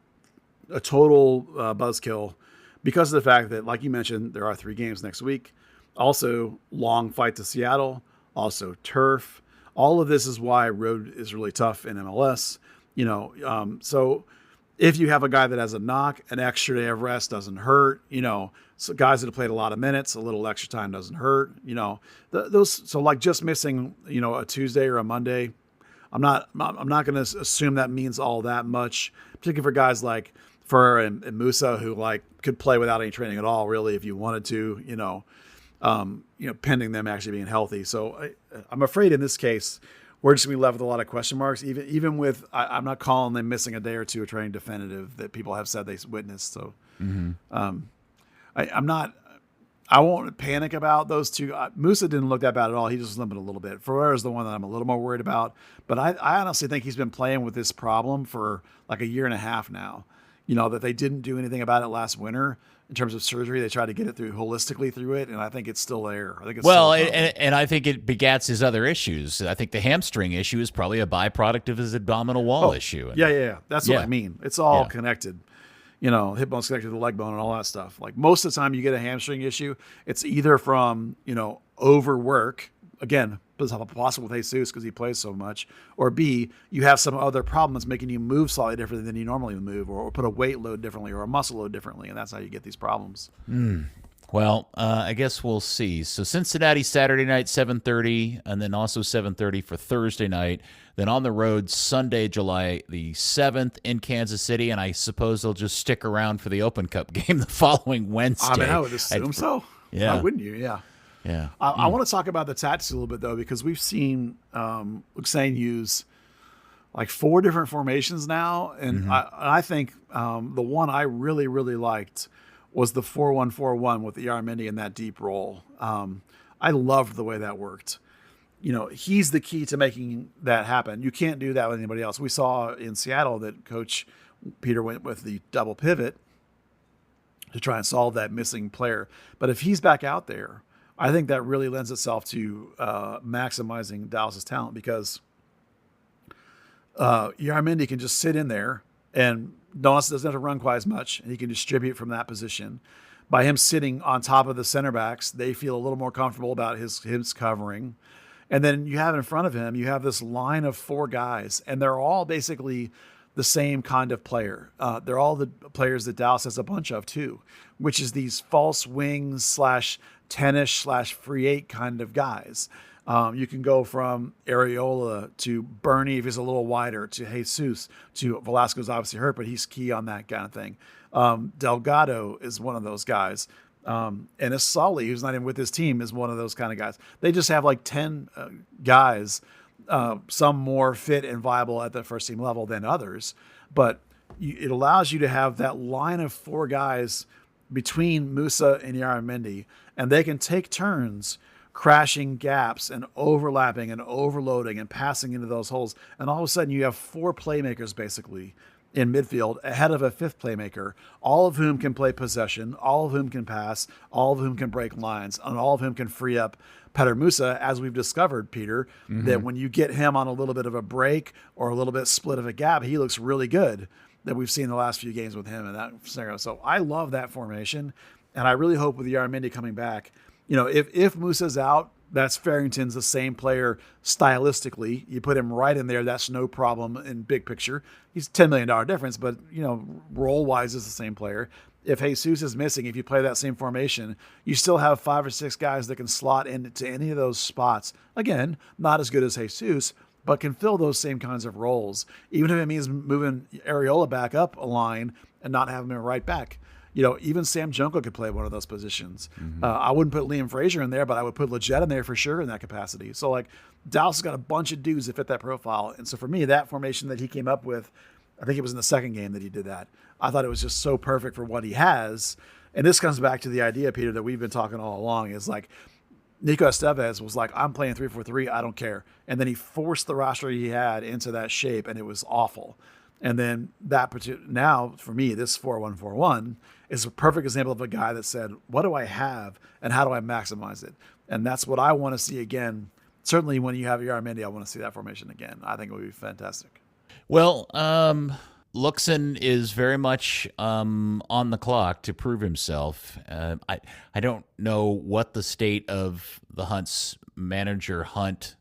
a total buzzkill because of the fact that, like you mentioned, there are 3 games next week. Also, long flight to Seattle. Also, turf. All of this is why road is really tough in MLS. So if you have a guy that has a knock, an extra day of rest doesn't hurt. So guys that have played a lot of minutes, a little extra time doesn't hurt. So like just missing, a Tuesday or a Monday, I'm not going to assume that means all that much, particularly for guys like Ferrer and Musa who like could play without any training at all, really, if you wanted to. Pending them actually being healthy. So I'm afraid in this case, we're just going to be left with a lot of question marks, even with, I'm not calling them missing a day or two of training definitive that people have said they witnessed. So I won't panic about those 2. Musa didn't look that bad at all. He just limped a little bit. Ferrer is the one that I'm a little more worried about. But I honestly think he's been playing with this problem for like a year and a half now. That they didn't do anything about it last winter. In terms of surgery, they tried to get it through holistically through it, and I think it's still there. I think it's and I think it begats his other issues. I think the hamstring issue is probably a byproduct of his abdominal wall issue. Yeah. That's what I mean. It's all connected. Hip bone's connected to the leg bone and all that stuff. Like most of the time you get a hamstring issue, it's either from, overwork, again, possible with Jesus because he plays so much, or B, you have some other problem that's making you move slightly differently than you normally move, or put a weight load differently or a muscle load differently, and that's how you get these problems. Well, I guess we'll see. So Cincinnati Saturday night, 7:30, and then also 7:30 for Thursday night. Then on the road Sunday, July the 7th in Kansas City, and I suppose they'll just stick around for the Open Cup game the following Wednesday. I mean, I would assume so. Yeah. Why wouldn't you? Yeah. Yeah. I want to talk about the tactics a little bit, though, because we've seen Luxane use like 4 different formations now. And I think the one I really, really liked was the 4-1-4-1 with Yaramendi in that deep role. I loved the way that worked. He's the key to making that happen. You can't do that with anybody else. We saw in Seattle that Coach Peter went with the double pivot to try and solve that missing player. But if he's back out there, I think that really lends itself to maximizing Dallas's talent, because Yaramendi can just sit in there, and Dallas doesn't have to run quite as much, and he can distribute from that position. By him sitting on top of the center backs, they feel a little more comfortable about his covering. And then you have in front of him, you have this line of 4 guys, and they're all basically the same kind of player. They're all the players that Dallas has a bunch of too, which is these false wings / 10ish / free 8 kind of guys. You can go from Areola to Bernie if he's a little wider, to Jesus, to Velasco's obviously hurt, but he's key on that kind of thing. Delgado is one of those guys. And Sully, who's not even with his team, is one of those kind of guys. They just have like 10 guys, some more fit and viable at the first team level than others. But it allows you to have that line of 4 guys between Musa and Yaramendi, and they can take turns crashing gaps and overlapping and overloading and passing into those holes. And all of a sudden you have 4 playmakers basically in midfield ahead of a 5th playmaker, all of whom can play possession, all of whom can pass, all of whom can break lines, and all of whom can free up Petar Musa, as we've discovered, Peter, that when you get him on a little bit of a break or a little bit split of a gap, he looks really good, that we've seen the last few games with him in that scenario. So I love that formation, and I really hope with Yaramendi coming back, if Musa's out, that's Farrington's the same player stylistically. You put him right in there, that's no problem in big picture. He's $10 million difference, but, role-wise is the same player. If Jesus is missing, if you play that same formation, you still have 5 or 6 guys that can slot into any of those spots. Again, not as good as Jesus, but can fill those same kinds of roles, even if it means moving Areola back up a line and not having him right back. Even Sam Junko could play one of those positions. I wouldn't put Liam Frazier in there, but I would put Leggett in there for sure in that capacity. So, Dallas has got a bunch of dudes that fit that profile. And so for me, that formation that he came up with, I think it was in the second game that he did that. I thought it was just so perfect for what he has. And this comes back to the idea, Peter, that we've been talking all along, is Nico Estevez was like, I'm playing 3-4-3, I don't care. And then he forced the roster he had into that shape, and it was awful. And then now, for me, this 4-1-4-1 is a perfect example of a guy that said, what do I have and how do I maximize it? And that's what I want to see again. Certainly when you have Yaramendi, I want to see that formation again. I think it would be fantastic. Well, Luxon is very much on the clock to prove himself. I don't know what the state of the Hunt's manager Hunt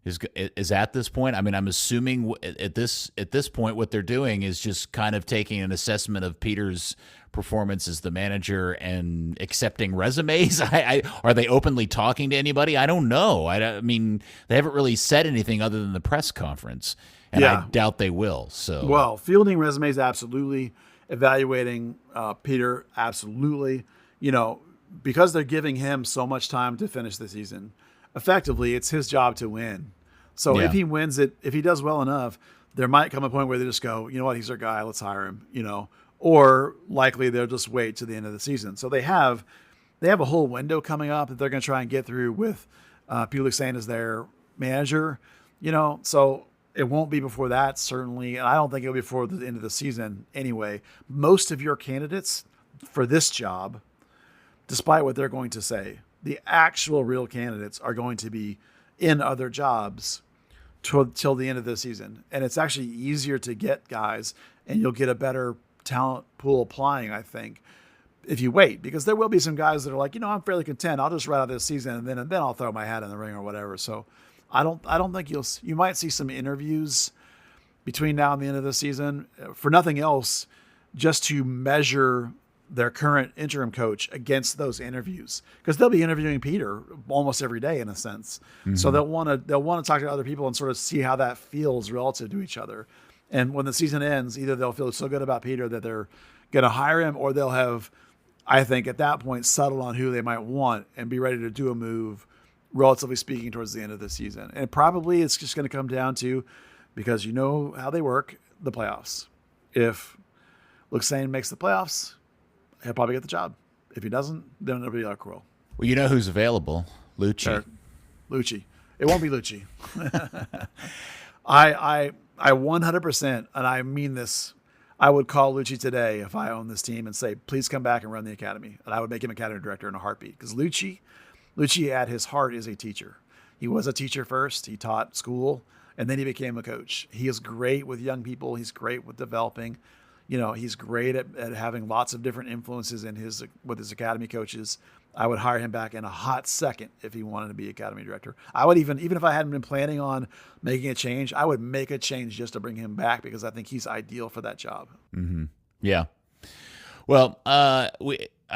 is at this point. I mean, I'm assuming at this point what they're doing is just kind of taking an assessment of Peter's performance as the manager and accepting resumes. Are they openly talking to anybody? I don't know. I mean, they haven't really said anything other than the press conference, and I doubt they will. So, well, fielding resumes, absolutely. Evaluating Peter, absolutely. Because they're giving him so much time to finish the season, effectively, it's his job to win. So if he wins it, if he does well enough, there might come a point where they just go, you know what, he's our guy, let's hire him, or likely they'll just wait to the end of the season. So they have a whole window coming up that they're going to try and get through with Peter Luxane as their manager, so it won't be before that, certainly. And I don't think it'll be before the end of the season anyway. Most of your candidates for this job, despite what they're going to say, the actual real candidates are going to be in other jobs till the end of the season. And it's actually easier to get guys, and you'll get a better talent pool applying, I think, if you wait. Because there will be some guys that are like, I'm fairly content. I'll just ride out this season, and then I'll throw my hat in the ring or whatever. So I don't think you might see some interviews between now and the end of the season, for nothing else, just to measure their current interim coach against those interviews, because they'll be interviewing Peter almost every day in a sense. Mm-hmm. So they'll want to talk to other people and sort of see how that feels relative to each other. And when the season ends, either they'll feel so good about Peter that they're going to hire him, or they'll have, I think at that point, settled on who they might want and be ready to do a move, relatively speaking, towards the end of the season. And probably it's just going to come down to, because you know how they work, the playoffs. If Luxane makes the playoffs, he'll probably get the job. If he doesn't, then it'll be Quill. Well, you know who's available? Lucci. Lucci. It won't be Lucci. I 100%, and I mean this, I would call Lucci today if I owned this team and say, please come back and run the academy. And I would make him academy director in a heartbeat. Because Lucci at his heart is a teacher. He was a teacher first. He taught school, and then he became a coach. He is great with young people. He's great with developing. He's great at having lots of different influences with his academy coaches. I would hire him back in a hot second if he wanted to be academy director. I would even if I hadn't been planning on making a change, I would make a change just to bring him back, because I think he's ideal for that job. Mm-hmm. Yeah. Well, I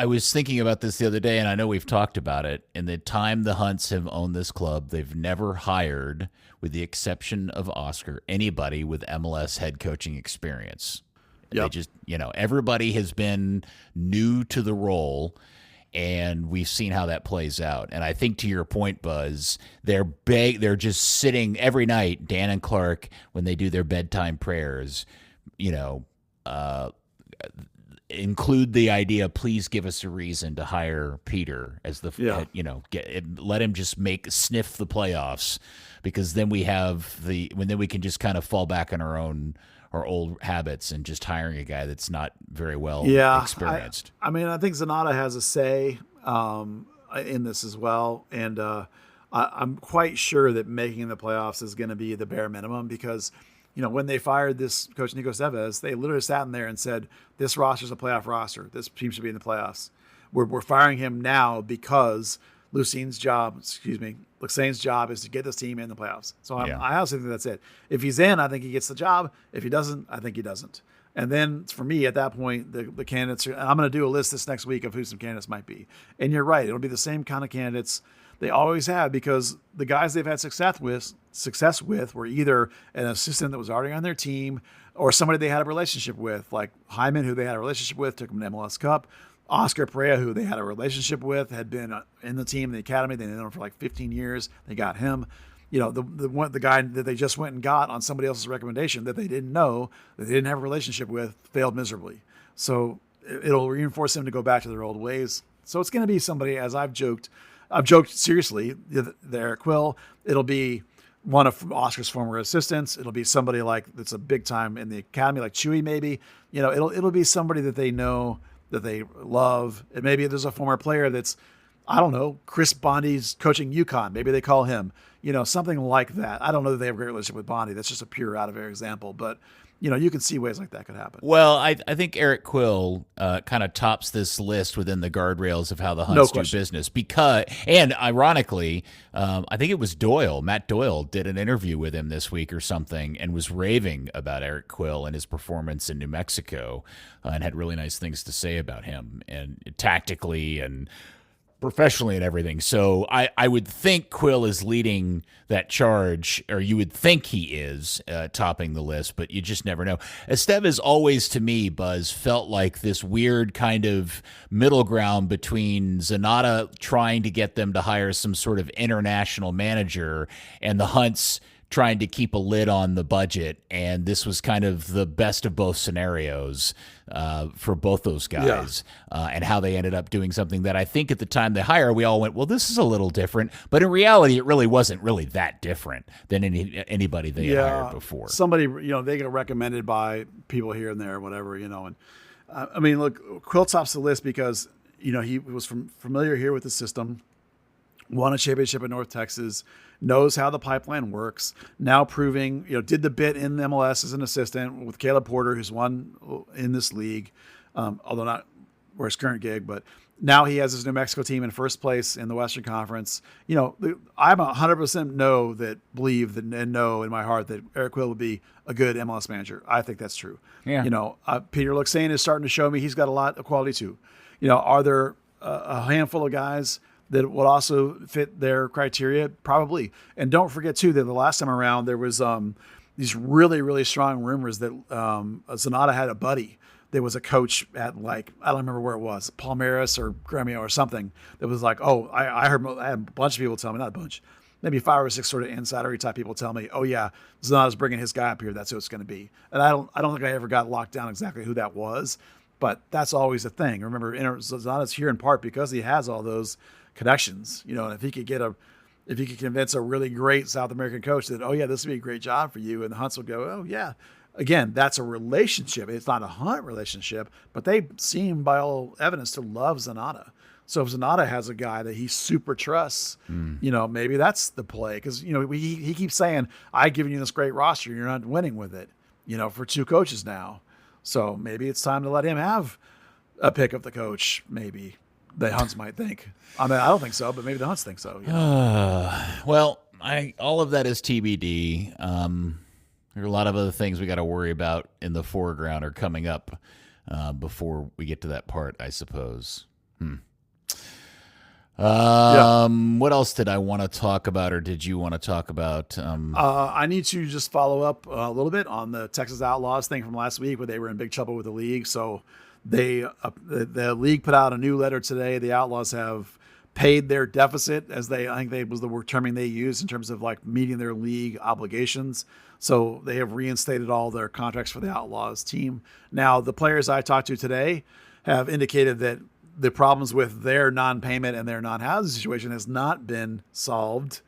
was thinking about this the other day, and I know we've talked about it. In the time the Hunts have owned this club, they've never hired, with the exception of Oscar, anybody with MLS head coaching experience. Yep. They just, everybody has been new to the role, and we've seen how that plays out. And I think, to your point, Buzz, they're just sitting every night, Dan and Clark, when they do their bedtime prayers, include the idea, please give us a reason to hire Peter as let him just sniff the playoffs, because then we can just kind of fall back on our old habits and just hiring a guy that's not very well experienced. I think Zanata has a say in this as well. And I'm quite sure that making the playoffs is going to be the bare minimum, because when they fired this coach, Nico Seves, they literally sat in there and said, this roster's a playoff roster. This team should be in the playoffs. We're firing him now because Luxane's job is to get this team in the playoffs. So I also think that's it. If he's in, I think he gets the job. If he doesn't, I think he doesn't. And then for me, at that point, the candidates and I'm going to do a list this next week of who some candidates might be. And you're right. It'll be the same kind of candidates they always have, because the guys they've had success with were either an assistant that was already on their team, or somebody they had a relationship with, like Hyman, who they had a relationship with, took him to MLS Cup. Oscar Perea, who they had a relationship with, had been in the team, the academy. They knew him for like 15 years. They got him. The guy that they just went and got on somebody else's recommendation that they didn't know, that they didn't have a relationship with, failed miserably. So it'll reinforce them to go back to their old ways. So it's going to be somebody, as I've joked seriously, the Eric Quill. It'll be one of Oscar's former assistants. It'll be somebody that's a big time in the academy, like Chewy maybe. It'll be somebody that they know, that they love. And maybe there's a former player that's, I don't know, Chris Bondi's coaching UConn. Maybe they call him, something like that. I don't know that they have a great relationship with Bondi. That's just a pure out of air example. But, you can see ways like that could happen. Well, I think Eric Quill kind of tops this list within the guardrails of how the Hunts do business. And ironically, I think it was Matt Doyle did an interview with him this week or something, and was raving about Eric Quill and his performance in New Mexico, and had really nice things to say about him, and tactically and professionally and everything. So I would think Quill is leading that charge, or you would think he is topping the list, but you just never know. Estevez always, to me, Buzz, felt like this weird kind of middle ground between Zanata trying to get them to hire some sort of international manager and the Hunts trying to keep a lid on the budget, and this was kind of the best of both scenarios for both those guys, and how they ended up doing something that I think at the time they hire, we all went, well, this is a little different, but in reality, it really wasn't really that different than anybody they had hired before. Somebody, they get recommended by people here and there, whatever, and look, Quill tops the list because, he was familiar here with the system, won a championship in North Texas, knows how the pipeline works, now proving, did the bit in MLS as an assistant with Caleb Porter, who's won in this league, although not or his current gig, but now he has his New Mexico team in first place in the Western Conference. I'm 100% believe and know in my heart that Eric Will would be a good MLS manager. I think that's true. Yeah. Peter Luxane is starting to show me he's got a lot of quality too. Are there a handful of guys that will also fit their criteria? Probably. And don't forget too that the last time around there was these really, really strong rumors that Zanata had a buddy. There was a coach at I don't remember where it was, Palmeiras or Gremio or something, that was like, oh, I had a bunch of people tell me, not a bunch, maybe 5 or 6 sort of insidery type people tell me, oh yeah, Zanata's bringing his guy up here. That's who it's going to be. And I don't think I ever got locked down exactly who that was, but that's always a thing. Remember, Zanata's here in part because he has all those connections, and if he could convince a really great South American coach that, oh yeah, this would be a great job for you, and the Hunts would go, oh yeah. Again, that's a relationship. It's not a Hunt relationship, but they seem, by all evidence, to love Zanata. So if Zanata has a guy that he super trusts, maybe that's the play. Because, he keeps saying, I've given you this great roster. You're not winning with it, for 2 coaches now. So maybe it's time to let him have a pick of the coach, maybe. The Hunts might think. I mean, I don't think so, but maybe the Hunts think so. Well, all of that is TBD. There are a lot of other things we got to worry about in the foreground or coming up before we get to that part, I suppose. What else did I want to talk about, or did you want to talk about? I need to just follow up a little bit on the Texas Outlaws thing from last week, where they were in big trouble with the league. So the league put out a new letter today. The Outlaws have paid their deficit, I think they was the word terming they used in terms of meeting their league obligations. So they have reinstated all their contracts for the Outlaws team. Now, the players I talked to today have indicated that the problems with their non-payment and their non-housing situation has not been solved.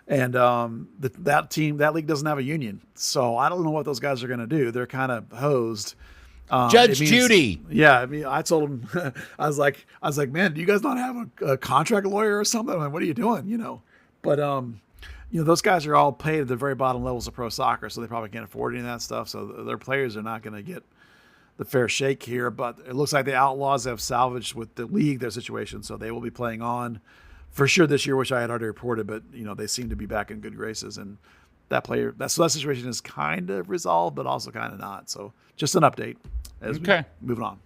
And that league doesn't have a union. So I don't know what those guys are going to do. They're kind of hosed. Judge Judy. Yeah, I told him, I was like, man, do you guys not have a contract lawyer or something? I mean, what are you doing? But those guys are all paid at the very bottom levels of pro soccer, so they probably can't afford any of that stuff. So their players are not going to get the fair shake here. But it looks like the Outlaws have salvaged with the league their situation, so they will be playing on for sure this year, which I had already reported. But they seem to be back in good graces, and that situation is kind of resolved, but also kind of not. So just an update as we moving on.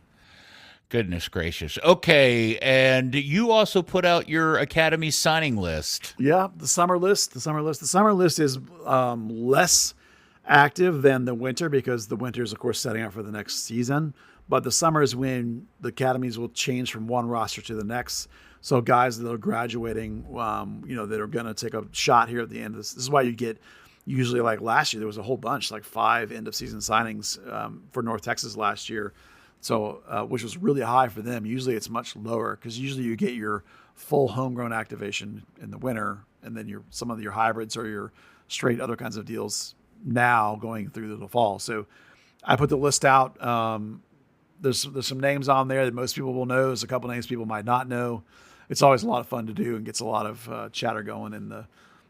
Goodness gracious. Okay, and you also put out your Academy signing list. Yeah, the summer list. The summer list is less active than the winter because the winter is, of course, setting up for the next season. But the summer is when the academies will change from one roster to the next. So guys that are graduating, that are going to take a shot here at the end of this. This is why you get usually, like last year, there was a whole bunch, like 5 end-of-season signings for North Texas last year. So, which was really high for them. Usually it's much lower because usually you get your full homegrown activation in the winter, and then some of your hybrids or your straight other kinds of deals now going through the fall. So I put the list out. There's some names on there that most people will know. There's a couple names people might not know. It's always a lot of fun to do and gets a lot of chatter going in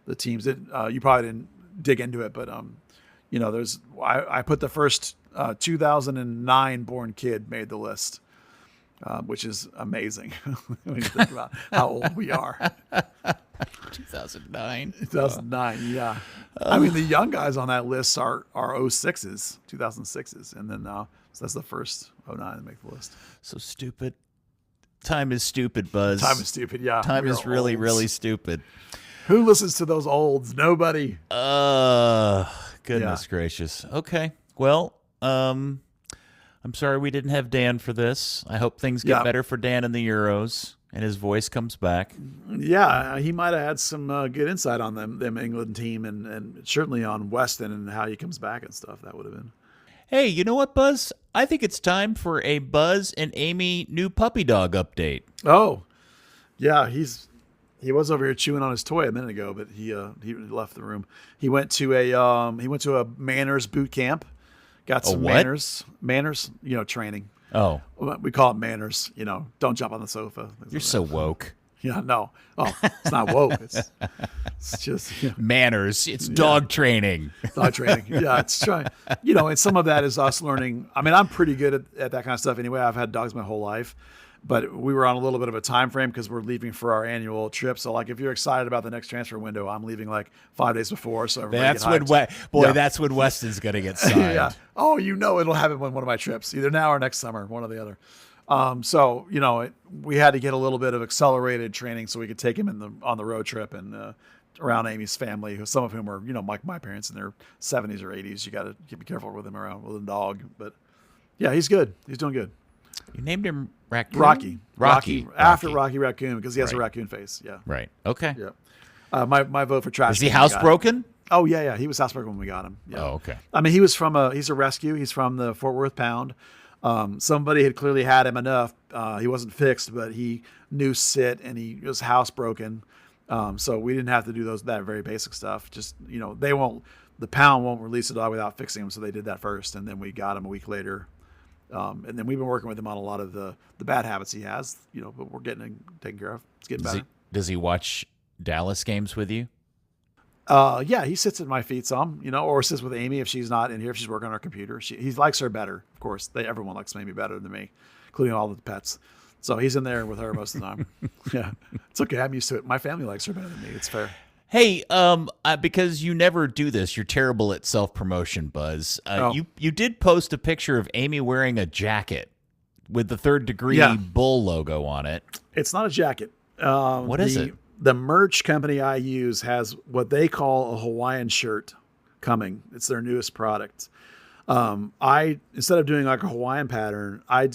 the teams. You probably didn't dig into it, but I put the first 2009 born kid made the list, which is amazing when you think about how old we are. 2009, yeah. I mean, the young guys on that list are 06s, 2006s, and then so that's the first 09 to make the list. So stupid. Time is stupid, Buzz. Time is stupid, yeah. Time is really, really stupid. Who listens to those olds? Nobody. Goodness gracious. Okay. Well, I'm sorry we didn't have Dan for this. I hope things get better for Dan in the Euros and his voice comes back. Yeah, he might have had some good insight on them England team and certainly on Weston and how he comes back and stuff. That would have been. Hey, you know what, Buzz? I think it's time for a Buzz and Amy new puppy dog update. Oh, yeah, he was over here chewing on his toy a minute ago, but he left the room. He went to a manners boot camp. Got some manners, training. Oh, we call it manners. Don't jump on the sofa. You're so woke. Yeah, no. Oh, it's not woke. It's just manners. It's dog training. Dog training. Yeah, it's trying. And some of that is us learning. I mean, I'm pretty good at that kind of stuff anyway. I've had dogs my whole life, but we were on a little bit of a time frame because we're leaving for our annual trip. So like, if you're excited about the next transfer window, I'm leaving like 5 days before. So that's when that's when Weston's going to get signed. Yeah. Oh, it'll happen on one of my trips, either now or next summer, one or the other. So we had to get a little bit of accelerated training so we could take him on the road trip and around Amy's family, some of whom are like my parents in their 70s or 80s. You got to be careful with him around with a dog, but yeah, he's good. He's doing good. You named him Raccoon? Rocky. After Rocky Raccoon, because he has a raccoon face. Yeah. Right. Okay. Yeah. My vote for trash. Is he housebroken? Oh yeah. He was housebroken when we got him. Yeah. Oh, okay. I mean, he's a rescue. He's from the Fort Worth Pound. Somebody had clearly had him enough. He wasn't fixed, but he knew sit and he was housebroken. So we didn't have to do that very basic stuff. Just, the Pound won't release a dog without fixing him. So they did that first. And then we got him a week later. And then we've been working with him on a lot of the bad habits he has, but we're getting him taken care of. It's getting better. Does he watch Dallas games with you? Yeah, he sits at my feet some, or sits with Amy if she's not in here, if she's working on her computer. He likes her better, of course. Everyone likes Amy better than me, including all the pets. So he's in there with her most of the time. Yeah, it's okay. I'm used to it. My family likes her better than me. It's fair. Hey, because you never do this, you're terrible at self-promotion, Buzz. You did post a picture of Amy wearing a jacket with the Third Degree Bull logo on it. It's not a jacket. What is it? The merch company I use has what they call a Hawaiian shirt coming. It's their newest product. Instead of doing like a Hawaiian pattern, I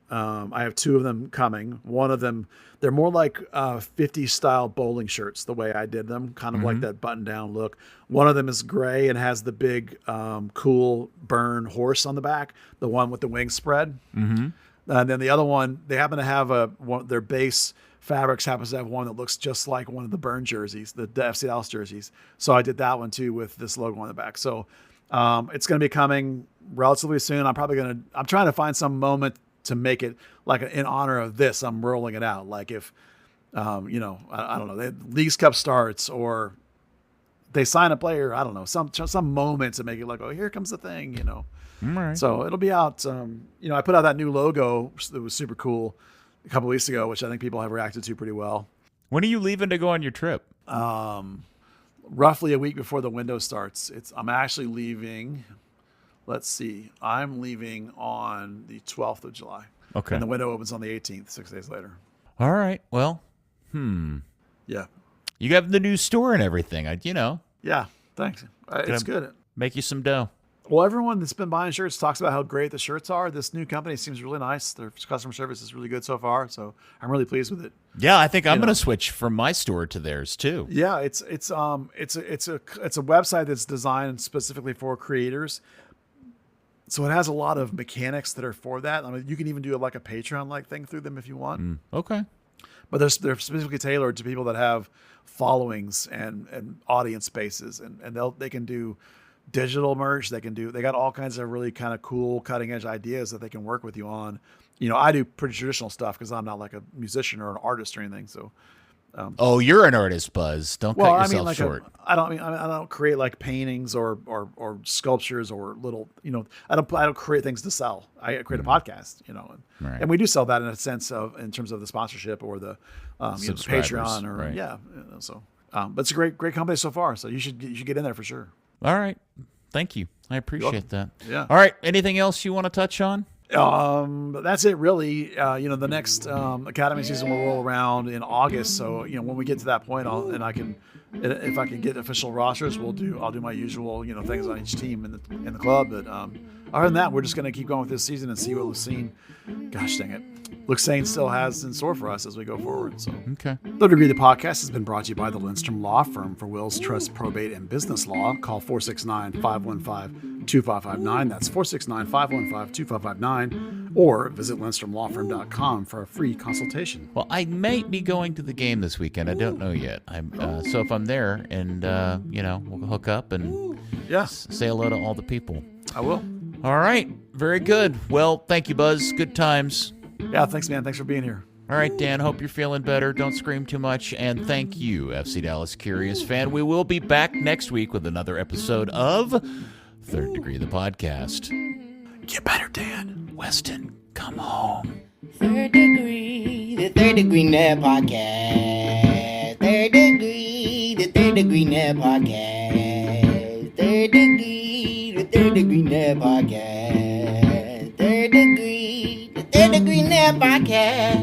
have two of them coming. One of them, they're more like 50s style bowling shirts, the way I did them, kind of like that button down look. One of them is gray and has the big, cool burn horse on the back, the one with the wings spread. Mm-hmm. And then the other one, they happen to have their base fabrics happens to have one that looks just like one of the burn jerseys, the FC Dallas jerseys. So I did that one too with this logo on the back. So it's going to be coming relatively soon. I'm trying to find some moment to make it like in honor of this. I'm rolling it out. Like if, I don't know, the Leagues Cup starts or they sign a player, I don't know, some moment to make it like, oh, here comes the thing, Right. So it'll be out. I put out that new logo that was super cool a couple weeks ago, which I think people have reacted to pretty well. When are you leaving to go on your trip? Roughly a week before the window starts. I'm actually leaving. Let's see. I'm leaving on the 12th of July. Okay. And the window opens on the 18th, 6 days later. All right. Well, Yeah. You have the new store and everything, Yeah. Thanks. It's good. Make you some dough. Well, everyone that's been buying shirts talks about how great the shirts are. This new company seems really nice. Their customer service is really good so far, so I'm really pleased with it. Yeah, I think I'm going to switch from my store to theirs too. Yeah, it's a website that's designed specifically for creators. So it has a lot of mechanics that are for that. I mean, you can even do like a Patreon-like thing through them if you want. Okay. But they're specifically tailored to people that have followings and audience bases, and they can do digital merch. They got all kinds of really kind of cool cutting edge ideas that they can work with you on. I do pretty traditional stuff because I'm not like a musician or an artist or anything. So, you're an artist, Buzz. Don't cut yourself short. I don't create like paintings or sculptures or little, I don't create things to sell. I create a podcast, Right. And we do sell that in a sense in terms of the sponsorship or the, the Patreon or right. but it's a great company so far. So you should get in there for sure. All right. Thank you. I appreciate that. Yeah. All right. Anything else you want to touch on? That's it really. The next academy season will roll around in August. So, when we get to that point, if I can get official rosters, I'll do my usual, things on each team in the club. But other than that, we're just going to keep going with this season and see what Lucene, gosh dang it, Lucene still has in store for us as we go forward. So, okay. Third Degree, the podcast, has been brought to you by the Lindstrom Law Firm for wills, trust, probate, and business law. Call 469-515-2559. That's 469-515-2559. Or visit LindstromLawFirm.com for a free consultation. Well, I might be going to the game this weekend. I don't know yet. So if I'm there and, we'll hook up and say hello to all the people. I will. All right. Very good. Well, thank you, Buzz. Good times. Yeah, thanks, man. Thanks for being here. All right, Dan, hope you're feeling better. Don't scream too much. And thank you, FC Dallas Curious fan. We will be back next week with another episode of Third Degree, the podcast. You better, Dan. Weston, come home. Third Degree, the Third Degree Net Podcast. Third Degree, the Third Degree Net Podcast. Third Degree, the Third Degree Net Podcast. Third Degree, the Third Degree Net Podcast.